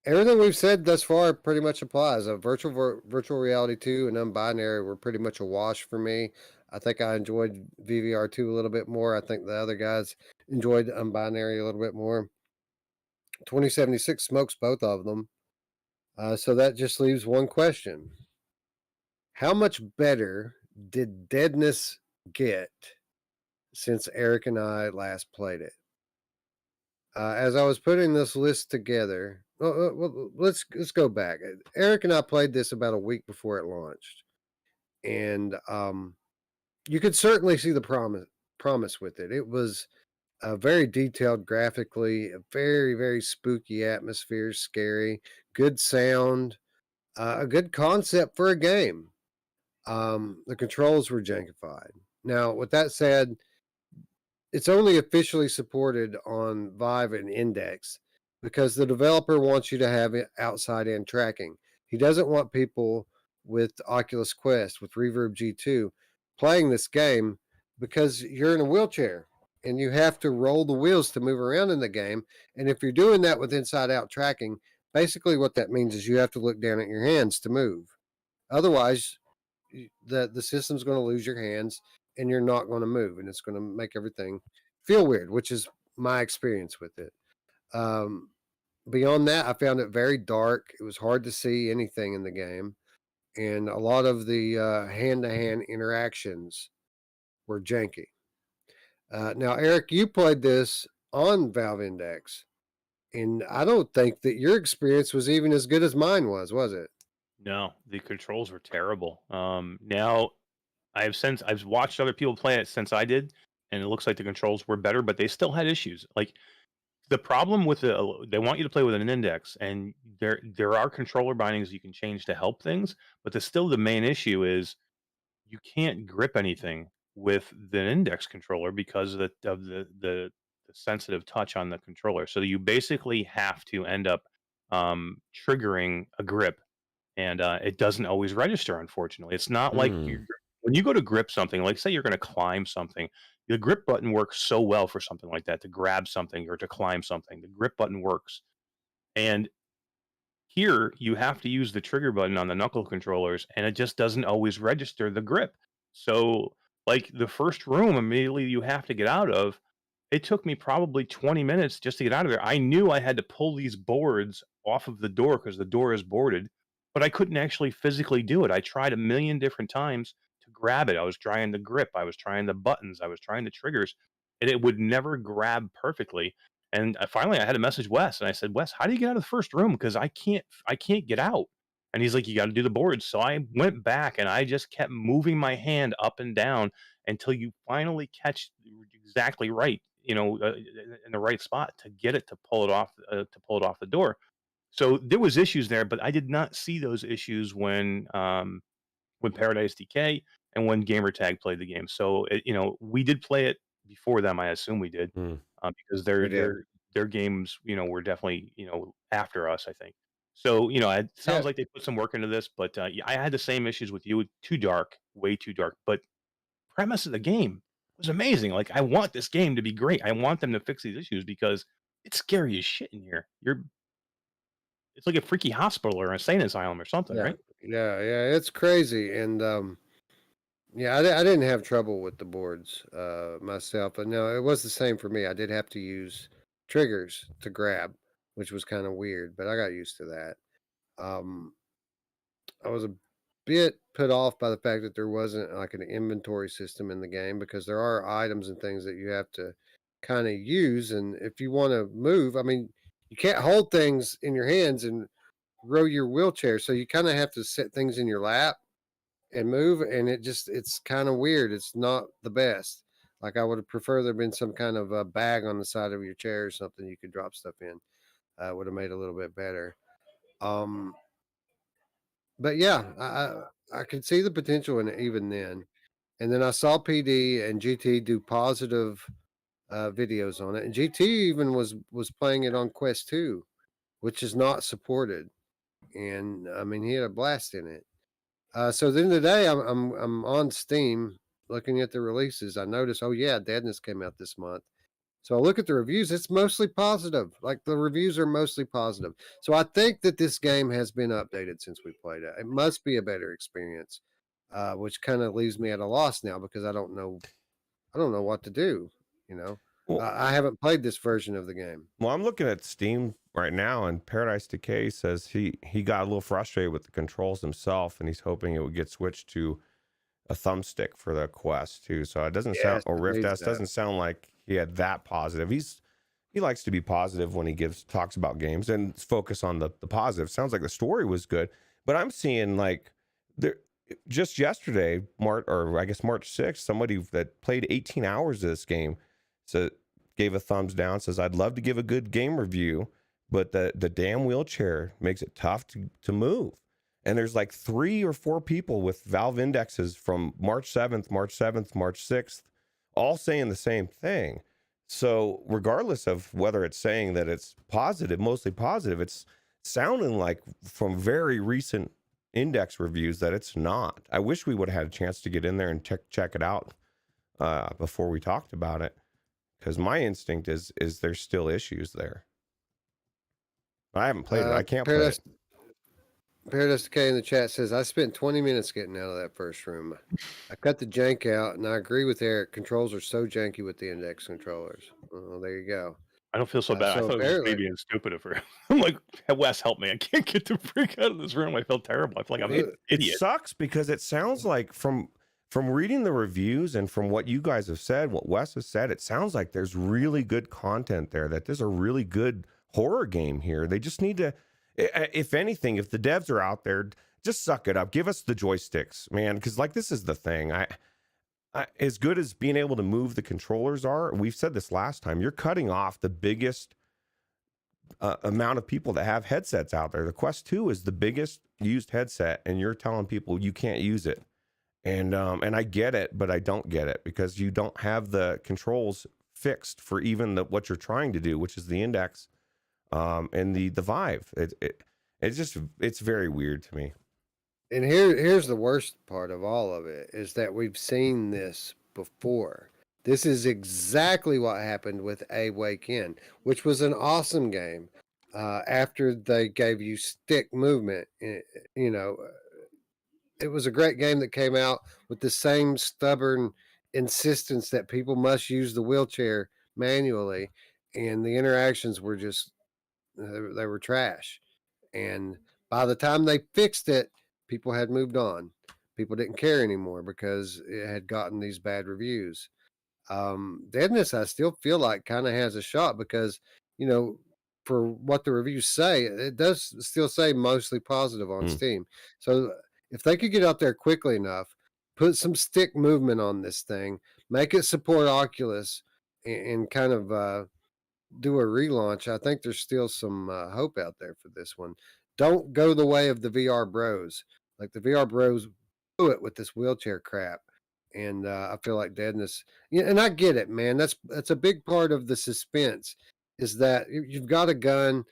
everything we've said thus far pretty much applies. Virtual Reality 2 and UNBINARY were pretty much a wash for me. I think I enjoyed VVR 2 a little bit more. I think the other guys enjoyed UNBINARY a little bit more. 2076 smokes both of them. So that just leaves one question. How much better did Deadness get since Eric and I last played it? As I was putting this list together, well, let's go back. Eric and I played this about a week before it launched, and you could certainly see the promise with it. It was very detailed graphically, a very, very spooky atmosphere, scary, good sound, a good concept for a game. The controls were jankified. Now, with that said, it's only officially supported on Vive and Index because the developer wants you to have outside-in tracking. He doesn't want people with Oculus Quest, with Reverb G2, playing this game because you're in a wheelchair and you have to roll the wheels to move around in the game. And if you're doing that with inside-out tracking, basically what that means is you have to look down at your hands to move. Otherwise, the system's going to lose your hands and you're not going to move, and it's going to make everything feel weird, which is my experience with it. Beyond that, I found it very dark. It was hard to see anything in the game, and a lot of the hand-to-hand interactions were janky. Now, Eric, you played this on Valve Index, and I don't think that your experience was even as good as mine was it? No, the controls were terrible. Now I've watched other people play it since I did, and it looks like the controls were better, but they still had issues. Like the problem with they want you to play with an index, and there are controller bindings you can change to help things, but the main issue is you can't grip anything with the index controller because of the sensitive touch on the controller. So you basically have to end up triggering a grip, and it doesn't always register, unfortunately. It's not like when you go to grip something, like say you're going to climb something, the grip button works so well for something like that, to grab something or to climb something. The grip button works. And here you have to use the trigger button on the knuckle controllers, and it just doesn't always register the grip. So, like the first room immediately you have to get out of, it took me probably 20 minutes just to get out of there. I knew I had to pull these boards off of the door because the door is boarded, but I couldn't actually physically do it. I tried a million different times to grab it. I was trying the grip, I was trying the buttons, I was trying the triggers, and it would never grab perfectly. And finally, I had to message Wes, and I said, "Wes, how do you get out of the first room? Because I can't get out." And he's like, "You got to do the boards." So I went back, and I just kept moving my hand up and down until you finally catch exactly right, in the right spot to get it to pull it off the door. So there was issues there, but I did not see those issues when Paradise Decay and when Gamertag played the game. So we did play it before them. I assume we did because We did. their games were definitely after us, I think. So it sounds like they put some work into this, but yeah, I had the same issues with you. Too dark, way too dark. But premise of the game was amazing. Like I want this game to be great. I want them to fix these issues because it's scary as shit in here. It's like a freaky hospital or a insane asylum or something, Yeah, right? yeah, it's crazy. And Yeah, I didn't have trouble with the boards myself, but no, it was the same for me. I did have to use triggers to grab, which was kind of weird, but I got used to that. Um, I was a bit put off by the fact that there wasn't like an inventory system in the game because there are items and things that you have to kind of use. And if you want to move, I mean, you can't hold things in your hands and row your wheelchair. So you kind of have to set things in your lap and move. And it's kind of weird. It's not the best. Like I would have preferred there been some kind of a bag on the side of your chair or something you could drop stuff in. Would have made it a little bit better. Um, but yeah, I could see the potential in it even then. And then I saw PD and GT do positive videos on it, and GT even was playing it on Quest 2, which is not supported. And I mean, he had a blast in it. So then today, I'm on Steam looking at the releases. I noticed, oh yeah, Deadness came out this month. So I look at the reviews, it's mostly positive. Like the reviews are mostly positive. So I think that this game has been updated since we played it. It must be a better experience, which kind of leaves me at a loss now because I don't know what to do. You know, Well, I haven't played this version of the game. well, I'm looking at Steam right now, and Paradise Decay says he got a little frustrated with the controls himself, and he's hoping it would get switched to a thumbstick for the Quest too. So it doesn't sound, Yes, or it Rift needs S that. doesn't sound like he had that positive. He likes to be positive when he talks about games and focus on the positive. Sounds like the story was good, but I'm seeing like there just yesterday, March 6th, somebody that played 18 hours of this game gave a thumbs down, says I'd love to give a good game review, but the damn wheelchair makes it tough to move. And there's like 3 or 4 people with Valve indexes from March 7th, March 7th, March 6th, all saying the same thing. So regardless of whether it's saying that it's positive, mostly positive, it's sounding like from very recent index reviews that it's not. I wish we would have had a chance to get in there and check it out before we talked about it, because my instinct is there's still issues there. I haven't played it. I can't play it. Paradise Decay in the chat says, I spent 20 minutes getting out of that first room. I cut the jank out, and I agree with Eric. Controls are so janky with the index controllers. Oh, there you go. I don't feel so bad. I so thought it was just me apparently- being stupid of her. I'm like, Wes, help me. I can't get the freak out of this room. I feel terrible. I feel like I'm an It idiot. sucks because it sounds like from reading the reviews and from what you guys have said, what Wes has said, it sounds like there's really good content there, that there's a really good horror game here. They just need to, if anything, if the devs are out there, just suck it up. Give us the joysticks, man, because like this is the thing. I as good as being able to move the controllers are, we've said this last time, you're cutting off the biggest amount of people that have headsets out there. The Quest 2 is the biggest used headset, and you're telling people you can't use it. And I get it, but I don't get it because you don't have the controls fixed for even what you're trying to do, which is the index and the Vive. It's very weird to me. And here's the worst part of all of it is that we've seen this before. This is exactly what happened with A Wake In, which was an awesome game. After they gave you stick movement, you know, it was a great game that came out with the same stubborn insistence that people must use the wheelchair manually, and the interactions were just they were trash. And by the time they fixed it, people had moved on. People didn't care anymore because it had gotten these bad reviews. Deadness, I still feel like kind of has a shot because, you know, for what the reviews say, it does still say mostly positive on Steam. So if they could get out there quickly enough, put some stick movement on this thing, make it support Oculus, and kind of do a relaunch, I think there's still some hope out there for this one. Don't go the way of the VR bros. Like the VR bros blew it with this wheelchair crap. And I feel like Deadness, yeah, and I get it, man. That's a big part of the suspense is that you've got a gun,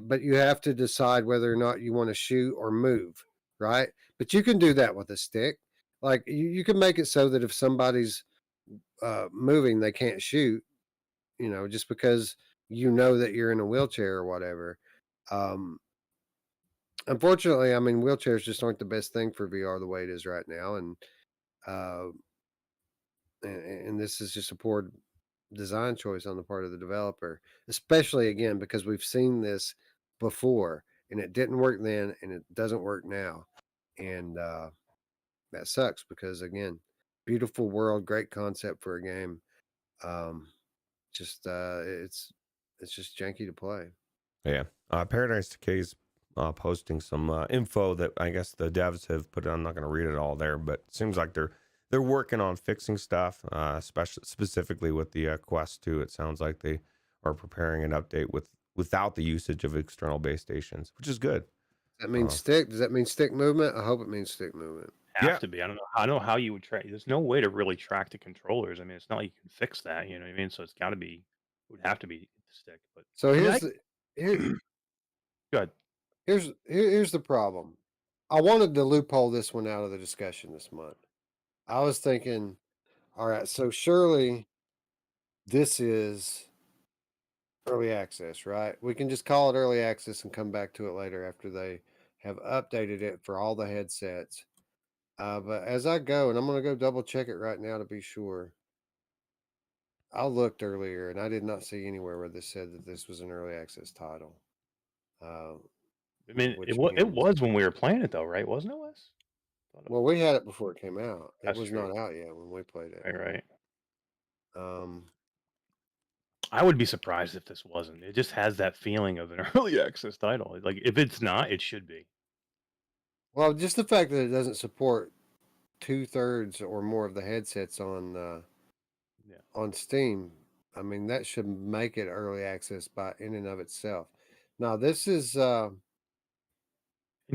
but you have to decide whether or not you want to shoot or move, right? But you can do that with a stick. Like you can make it so that if somebody's moving, they can't shoot, you know, just because you know that you're in a wheelchair or whatever. Unfortunately, I mean, wheelchairs just aren't the best thing for VR the way it is right now. And uh, and this is just a poor design choice on the part of the developer, especially again because we've seen this before and it didn't work then and it doesn't work now, and that sucks because again, beautiful world, great concept for a game. Um, just it's just janky to play. Yeah. Paradise Decay's posting some info that I guess the devs have put. I'm not going to read it all there, but it seems like they're working on fixing stuff, especially specifically with the Quest 2. It sounds like they are preparing an update without the usage of external base stations, which is good. Does that mean stick? Does that mean stick movement? I hope it means stick movement. Have to be. I don't know how you would track. There's no way to really track the controllers. I mean, it's not like you can fix that. You know what I mean? So it's got to be. It would have to be the stick. But So I mean, here's good. here's the problem. I wanted to loophole this one out of the discussion this month. I was thinking, all right, so surely this is early access, right? We can just call it early access and come back to it later after they have updated it for all the headsets. But as I go, and I'm going to go double check it right now to be sure. I looked earlier and I did not see anywhere where this said that this was an early access title. I mean, it was when we were playing it though, right? Wasn't it, Wes? Well, we had it before it came out. That's it was true. not out yet when we played it. Right. I would be surprised if this wasn't. It just has that feeling of an early access title. Like if it's not, it should be. Well, just the fact that it doesn't support 2/3 or more of the headsets on Steam, I mean that should make it early access by in and of itself. Now this is and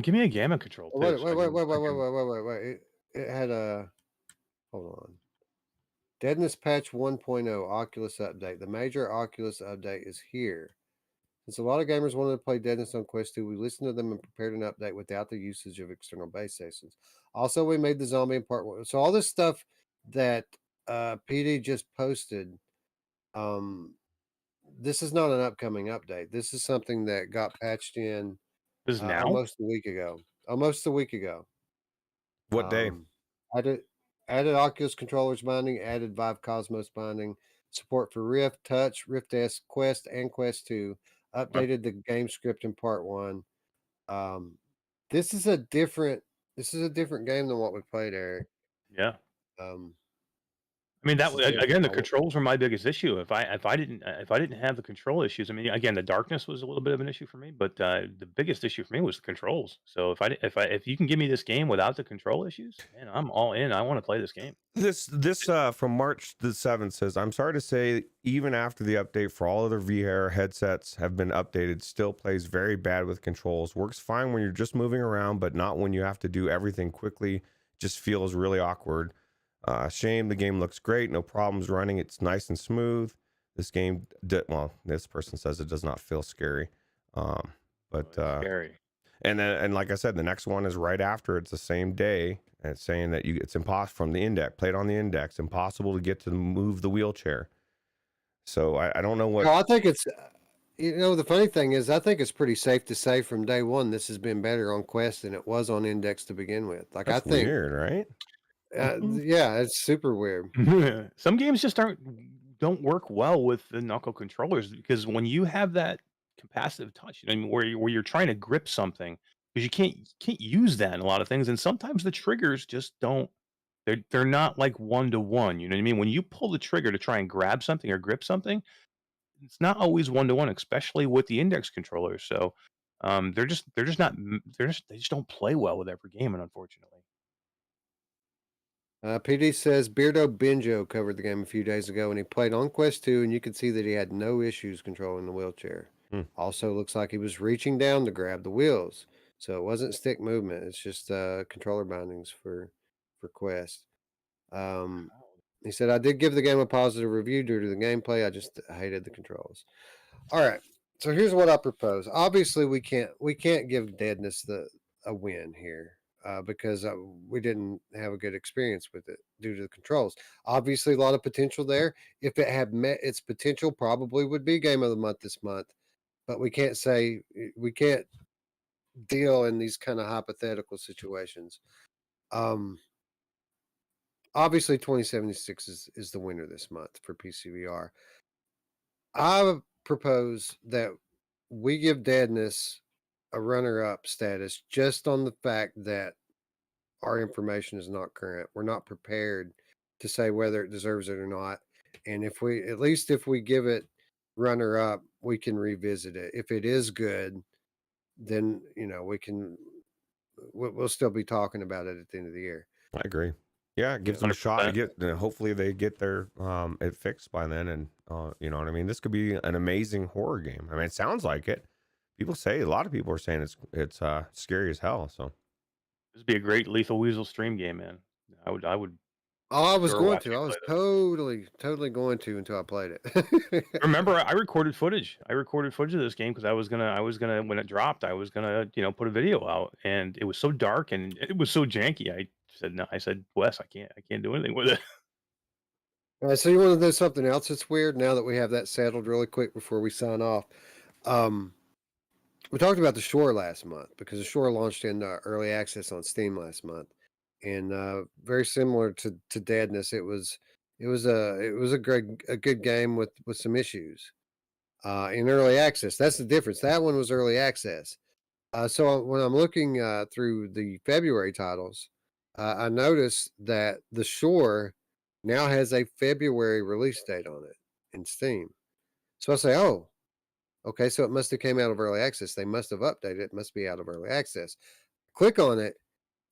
give me a gamma control too. Wait. It had a hold on. Deadness patch 1.0 Oculus update. The major Oculus update is here. Since a lot of gamers wanted to play Deadness on Quest 2, we listened to them and prepared an update without the usage of external base stations. Also, we made the zombie in part 1. So all this stuff that PD just posted, this is not an upcoming update. This is something that got patched in almost a week ago. What day? Added Oculus controllers binding, added Vive Cosmos binding, support for Rift, Touch, Rift S, Quest, and Quest 2. Updated the game script in part 1. This is a different game than what we played, Eric. Yeah. I mean, that again, the controls were my biggest issue. If I didn't have the control issues, I mean, again, the darkness was a little bit of an issue for me, but the biggest issue for me was the controls. So if you can give me this game without the control issues, man, I'm all in. I want to play this game. This from March the 7th says, I'm sorry to say, even after the update for all other VR headsets have been updated, still plays very bad with controls. Works fine when you're just moving around, but not when you have to do everything quickly. Just feels really awkward. Shame. The game looks great, no problems running. It's nice and smooth. This game, this person says it does not feel scary, but scary. And like I said, the next one is right after. It's the same day, and it's saying that it's impossible from the index. Play it on the index. Impossible to get to move the wheelchair. So I don't know what. No, I think it's. The funny thing is, I think it's pretty safe to say from day one this has been better on Quest than it was on Index to begin with. Like That's I think weird, right? Yeah, it's super weird. Some games just don't work well with the knuckle controllers because when you have that capacitive touch, I mean, where you're trying to grip something, because you can't use that in a lot of things, and sometimes the triggers just don't. They're not like 1-to-1. You know what I mean? When you pull the trigger to try and grab something or grip something, it's not always 1-to-1, especially with the index controllers. So they just don't play well with every game, and unfortunately. PD says Beardo Benjo covered the game a few days ago, and he played on Quest 2, and you could see that he had no issues controlling the wheelchair. Also, looks like he was reaching down to grab the wheels, so it wasn't stick movement. It's just controller bindings for Quest. He said, I did give the game a positive review due to the gameplay. I just hated the controls. All right, so here's what I propose. Obviously, we can't give Deadness a win here. Because we didn't have a good experience with it due to the controls. Obviously, a lot of potential there. If it had met its potential, probably would be Game of the Month this month. But we can't deal in these kind of hypothetical situations. obviously 2076 is the winner this month for PCVR. I propose that we give Deadness a runner-up status just on the fact that our information is not current. We're not prepared to say whether it deserves it or not. And if we, at least if we give it runner-up, we can revisit it. If it is good, then we'll still be talking about it at the end of the year. I agree. Yeah, it gives them a shot. Hopefully they get their it fixed by then, and you know what I mean. This could be an amazing horror game. I mean, it sounds like it. A lot of people are saying it's scary as hell. So This would be a great Lethal Weasel stream game, man. I would. Oh, I was Sure, going watch to. me I was play totally going to until I played it. Remember, I recorded footage. I recorded footage of this game because I was gonna when it dropped, I was gonna put a video out, and it was so dark and it was so janky. I said no. I said, Wes, I can't do anything with it. So you want to know something else that's weird now that we have that settled really quick before we sign off? We talked about the Shore last month because the Shore launched in early access on Steam last month, and very similar to Deadness. It was a good game with some issues in early access. That's the difference. That one was early access. So when I'm looking through the February titles, I noticed that the Shore now has a February release date on it in Steam. So I say, oh, okay, so it must have came out of early access. They must have updated it. It must be out of early access. Click on it.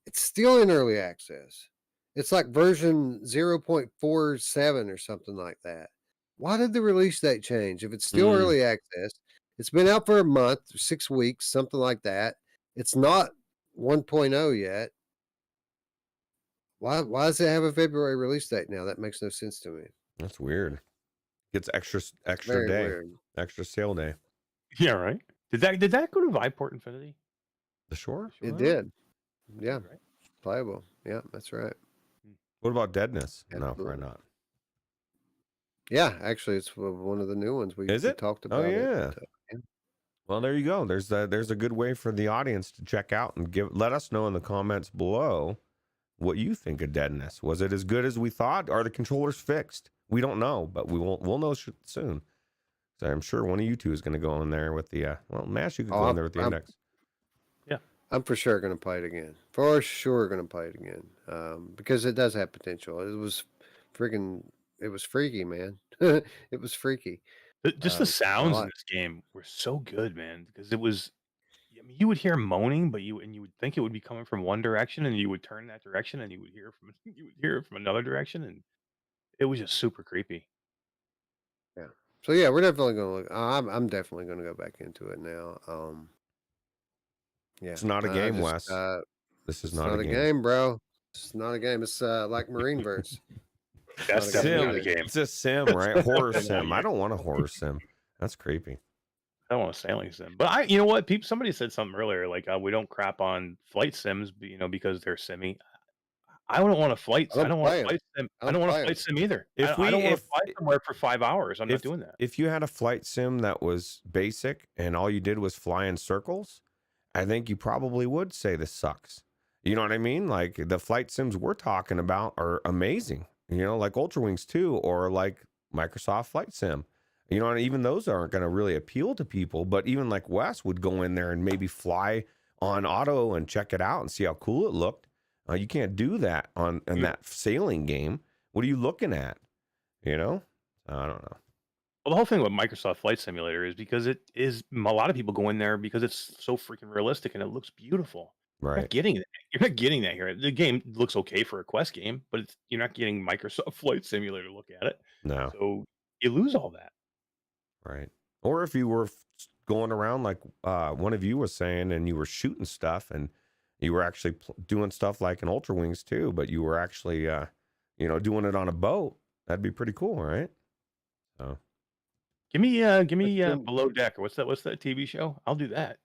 It's still in early access. It's like version 0.47 or something like that. Why did the release date change? If it's still early access, it's been out for a month, 6 weeks, something like that. It's not 1.0 yet. Why does it have a February release date now? That makes no sense to me. that's weird. Gets extra Very day, weird. extra sale day. Yeah, right. Did that go to Viveport Infinity? The Shore? It did. Yeah. Right. Playable. Yeah, that's right. What about Deadness? No, Absolutely. probably not. Yeah, actually, it's one of the new ones we talked about. Oh yeah. It, yeah. Well, there you go. There's a good way for the audience to check out and let us know in the comments below what you think of Deadness. Was it as good as we thought? Are the controllers fixed? We don't know, but we'll know soon. So I'm sure one of you two is going to go in there with the Mash. You could go in there with the index. Yeah, I'm for sure going to play it again. For sure going to play it again because it does have potential. It was freaky, man. It was freaky. Just the sounds in this game were so good, man. Because it was, I mean, you would hear moaning, but you would think it would be coming from one direction, and you would turn that direction, and you would hear it from another direction, and it was just super creepy. Yeah. So yeah, we're definitely going to look. I'm definitely going to go back into it now. Yeah. It's not a game, Wes. This is not a game, bro. It's not a game. It's like MarineVerse. That's definitely not a game. It's a sim, right? Horror sim. I don't want a horror sim. That's creepy. I don't want a sailing sim, but you know what? Somebody said something earlier, like we don't crap on flight sims, because they're simmy. I don't want a flight. I don't want a flight sim. I don't want a flight sim either. I don't want to fly somewhere for 5 hours. I'm not doing that. If you had a flight sim that was basic and all you did was fly in circles, I think you probably would say this sucks. You know what I mean? Like the flight sims we're talking about are amazing. Like Ultrawings 2 or like Microsoft Flight Sim. And even those aren't going to really appeal to people, but even like Wes would go in there and maybe fly on auto and check it out and see how cool it looked. You can't do that in that sailing game. What are you looking at? I don't know. Well, the whole thing with Microsoft Flight Simulator is because a lot of people go in there because it's so freaking realistic and it looks beautiful. Right. You're not getting that here. The game looks okay for a Quest game, but you're not getting Microsoft Flight Simulator to look at it. No. So you lose all that. Right. Or if you were going around like one of you was saying, and you were shooting stuff, and you were actually doing stuff like an Ultrawings too, but you were actually doing it on a boat. That'd be pretty cool, right? So give me Below Deck, or what's that TV show? I'll do that.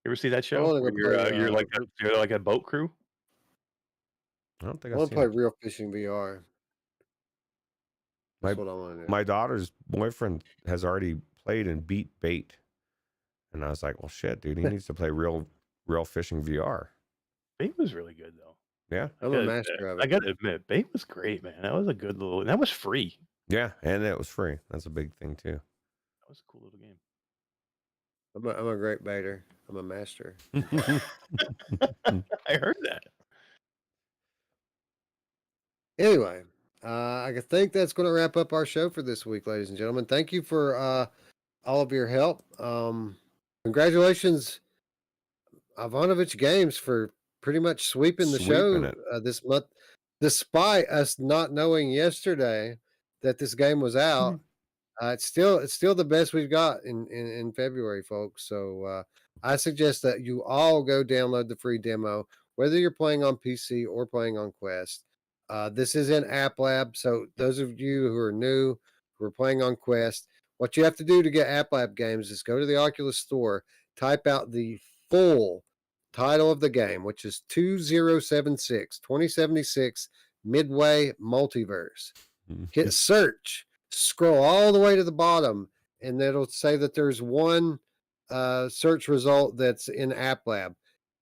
You ever see that show? You're like a boat crew. I don't think I want to play Real Fishing VR. That's what I want to do. My daughter's boyfriend has already played and beat Bait, and I was like, "Well, shit, dude, he needs to play Real Fishing VR." Bait was really good though. Yeah. I'm a master of I it. gotta admit, bait was great, man. That was a good little. That was free. Yeah, and it was free. That's a big thing too. That was a cool little game. I'm a great baiter. I'm a master. I heard that. Anyway, I think that's going to wrap up our show for this week, ladies and gentlemen. Thank you for all of your help. Congratulations, Ivanovich Games, for pretty much sweeping the Sweeping show it. this month, despite us not knowing yesterday that this game was out. It's still the best we've got in February, folks. So I suggest that you all go download the free demo, whether you're playing on PC or playing on Quest. This is in App Lab, so those of you who are new, who are playing on Quest, what you have to do to get App Lab games is go to the Oculus Store, type out the full title of the game, which is 2076 Midway Multiverse. Hit search, scroll all the way to the bottom, and it'll say that there's one search result that's in App Lab.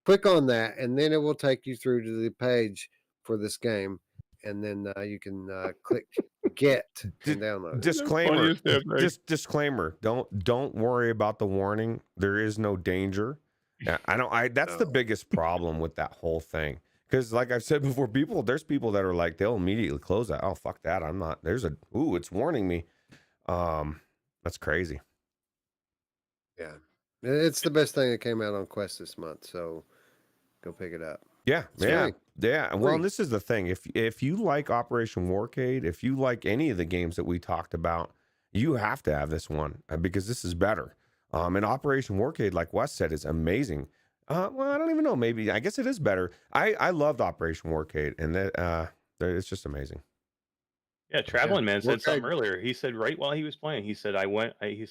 Click on that, and then it will take you through to the page for this game, and then you can click get and download it. Disclaimer. Just disclaimer. Don't worry about the warning. There is no danger. That's the biggest problem with that whole thing. Because like I've said before, there's people that are like, they'll immediately close that. Oh, fuck that. I'm not. It's warning me. That's crazy. Yeah. It's the best thing that came out on Quest this month, so go pick it up. Yeah. It's Yeah. free. Yeah. Well, Free. this is the thing. If you like Operation Warcade, if you like any of the games that we talked about, you have to have this one because this is better. And Operation Warcade, like Wes said, is amazing. Well, I don't even know. Maybe I guess it is better. I loved Operation Warcade, and it's just amazing. Yeah, Traveling Man said Warcade. something earlier. He said right while he was playing, he said I went to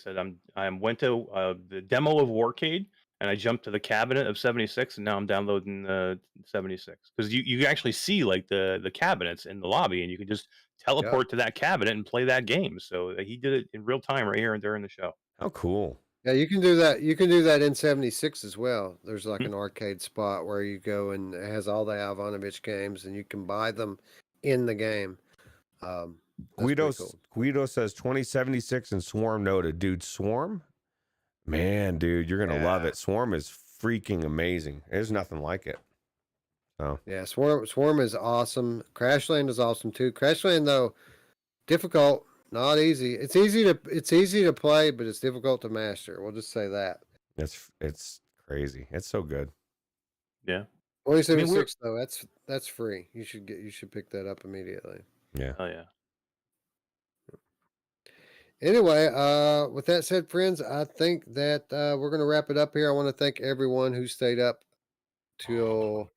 the demo of Warcade, and I jumped to the cabinet of 76, and now I'm downloading 76 because you actually see like the cabinets in the lobby, and you can just teleport to that cabinet and play that game. So he did it in real time right here and during the show. How cool! Yeah, you can do that. You can do that in 76 as well. There's like an arcade spot where you go and it has all the Ivanovich games, and you can buy them in the game. Guido cool. says 2076 and Swarm noted. Dude, Swarm? Man, dude, you're going to love it. Swarm is freaking amazing. There's nothing like it. So yeah, Swarm is awesome. Crashland is awesome too. Crashland though, difficult, not easy. It's easy to play, but it's difficult to master. We'll just say that. it's crazy. It's so good. Yeah. 2076 though, that's free. You should pick that up immediately. Yeah. Oh yeah. Anyway, with that said, friends, I think that we're going to wrap it up here. I want to thank everyone who stayed up till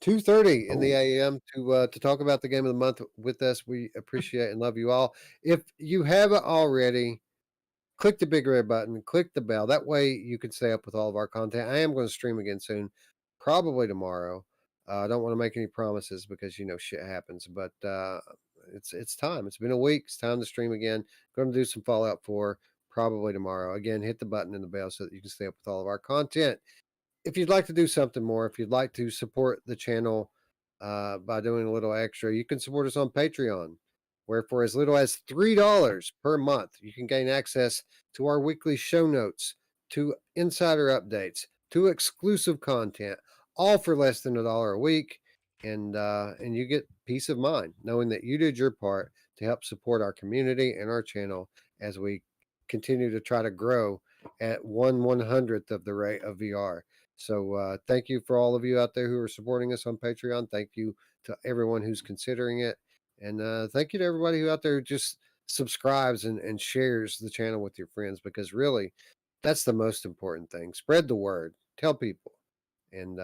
2:30 in the AM to talk about the game of the month with us. We appreciate and love you all. If you haven't already, click the big red button, click the bell. That way you can stay up with all of our content. I am going to stream again soon, probably tomorrow. I don't want to make any promises because shit happens, but it's time. It's been a week. It's time to stream again. Going to do some Fallout 4 probably tomorrow. Again, hit the button and the bell so that you can stay up with all of our content. If you'd like to do something more, if you'd like to support the channel by doing a little extra, you can support us on Patreon, where for as little as $3 per month, you can gain access to our weekly show notes, to insider updates, to exclusive content, all for less than $1 a week. And you get peace of mind knowing that you did your part to help support our community and our channel as we continue to try to grow at 1/100th of the rate of VR. So thank you for all of you out there who are supporting us on Patreon. Thank you to everyone who's considering it. And thank you to everybody who out there just subscribes and shares the channel with your friends, because really that's the most important thing. Spread the word, tell people. And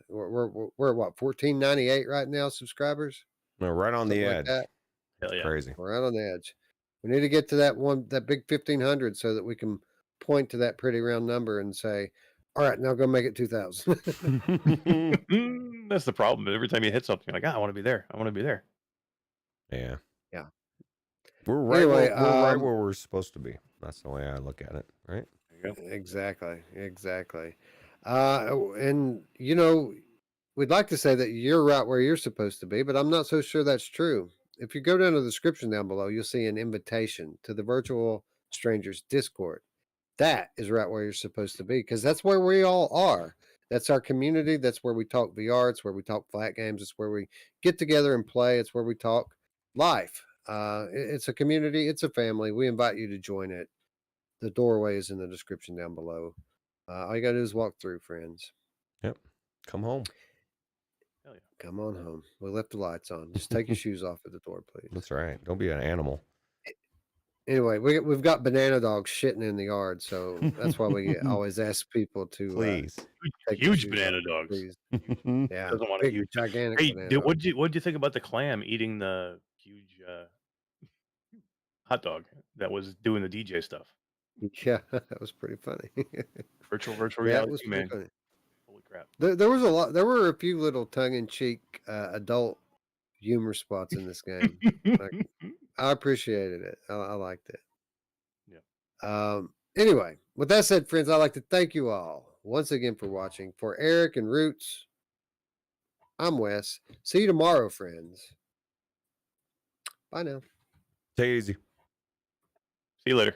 we're at what, 1498 right now, subscribers? No, right on Something the like edge. that. Hell yeah. Crazy. We're right on the edge. We need to get to that big 1500 so that we can point to that pretty round number and say, all right, now go make it 2000. That's the problem. Every time you hit something, you're like, I want to be there. I want to be there. Yeah. Yeah. We're right, Anyway, we're right where we're supposed to be. That's the way I look at it, right? There you go. Exactly. And we'd like to say that you're right where you're supposed to be, but I'm not so sure that's true. If you go down to the description down below, you'll see an invitation to the Virtual Strangers Discord. That is right where you're supposed to be, because that's where we all are. That's our community. That's where we talk VR. It's where we talk flat games. It's where we get together and play. It's where we talk life. It's a community. It's a family. We invite you to join it. The doorway is in the description down below. All you got to do is walk through, friends. Yep. Come home. Hell yeah. Come on home. We left the lights on. Just take your shoes off at the door, please. That's right. Don't be an animal. Anyway, we've got banana dogs shitting in the yard, so that's why we always ask people to Please. take your Huge shoes banana off, dogs. please. Yeah, Doesn't want a big, huge, gigantic Hey, banana dude, dog. what'd you think about the clam eating the huge hot dog that was doing the DJ stuff? Yeah, that was pretty funny. Virtual Yeah, reality, it was pretty man. funny. Holy crap! There was a lot. There were a few little tongue-in-cheek adult humor spots in this game. Like, I appreciated it. I liked it. Yeah. Anyway, with that said, friends, I'd like to thank you all once again for watching. For Eric and Ruuts, I'm Wes. See you tomorrow, friends. Bye now. Take it easy. See you later.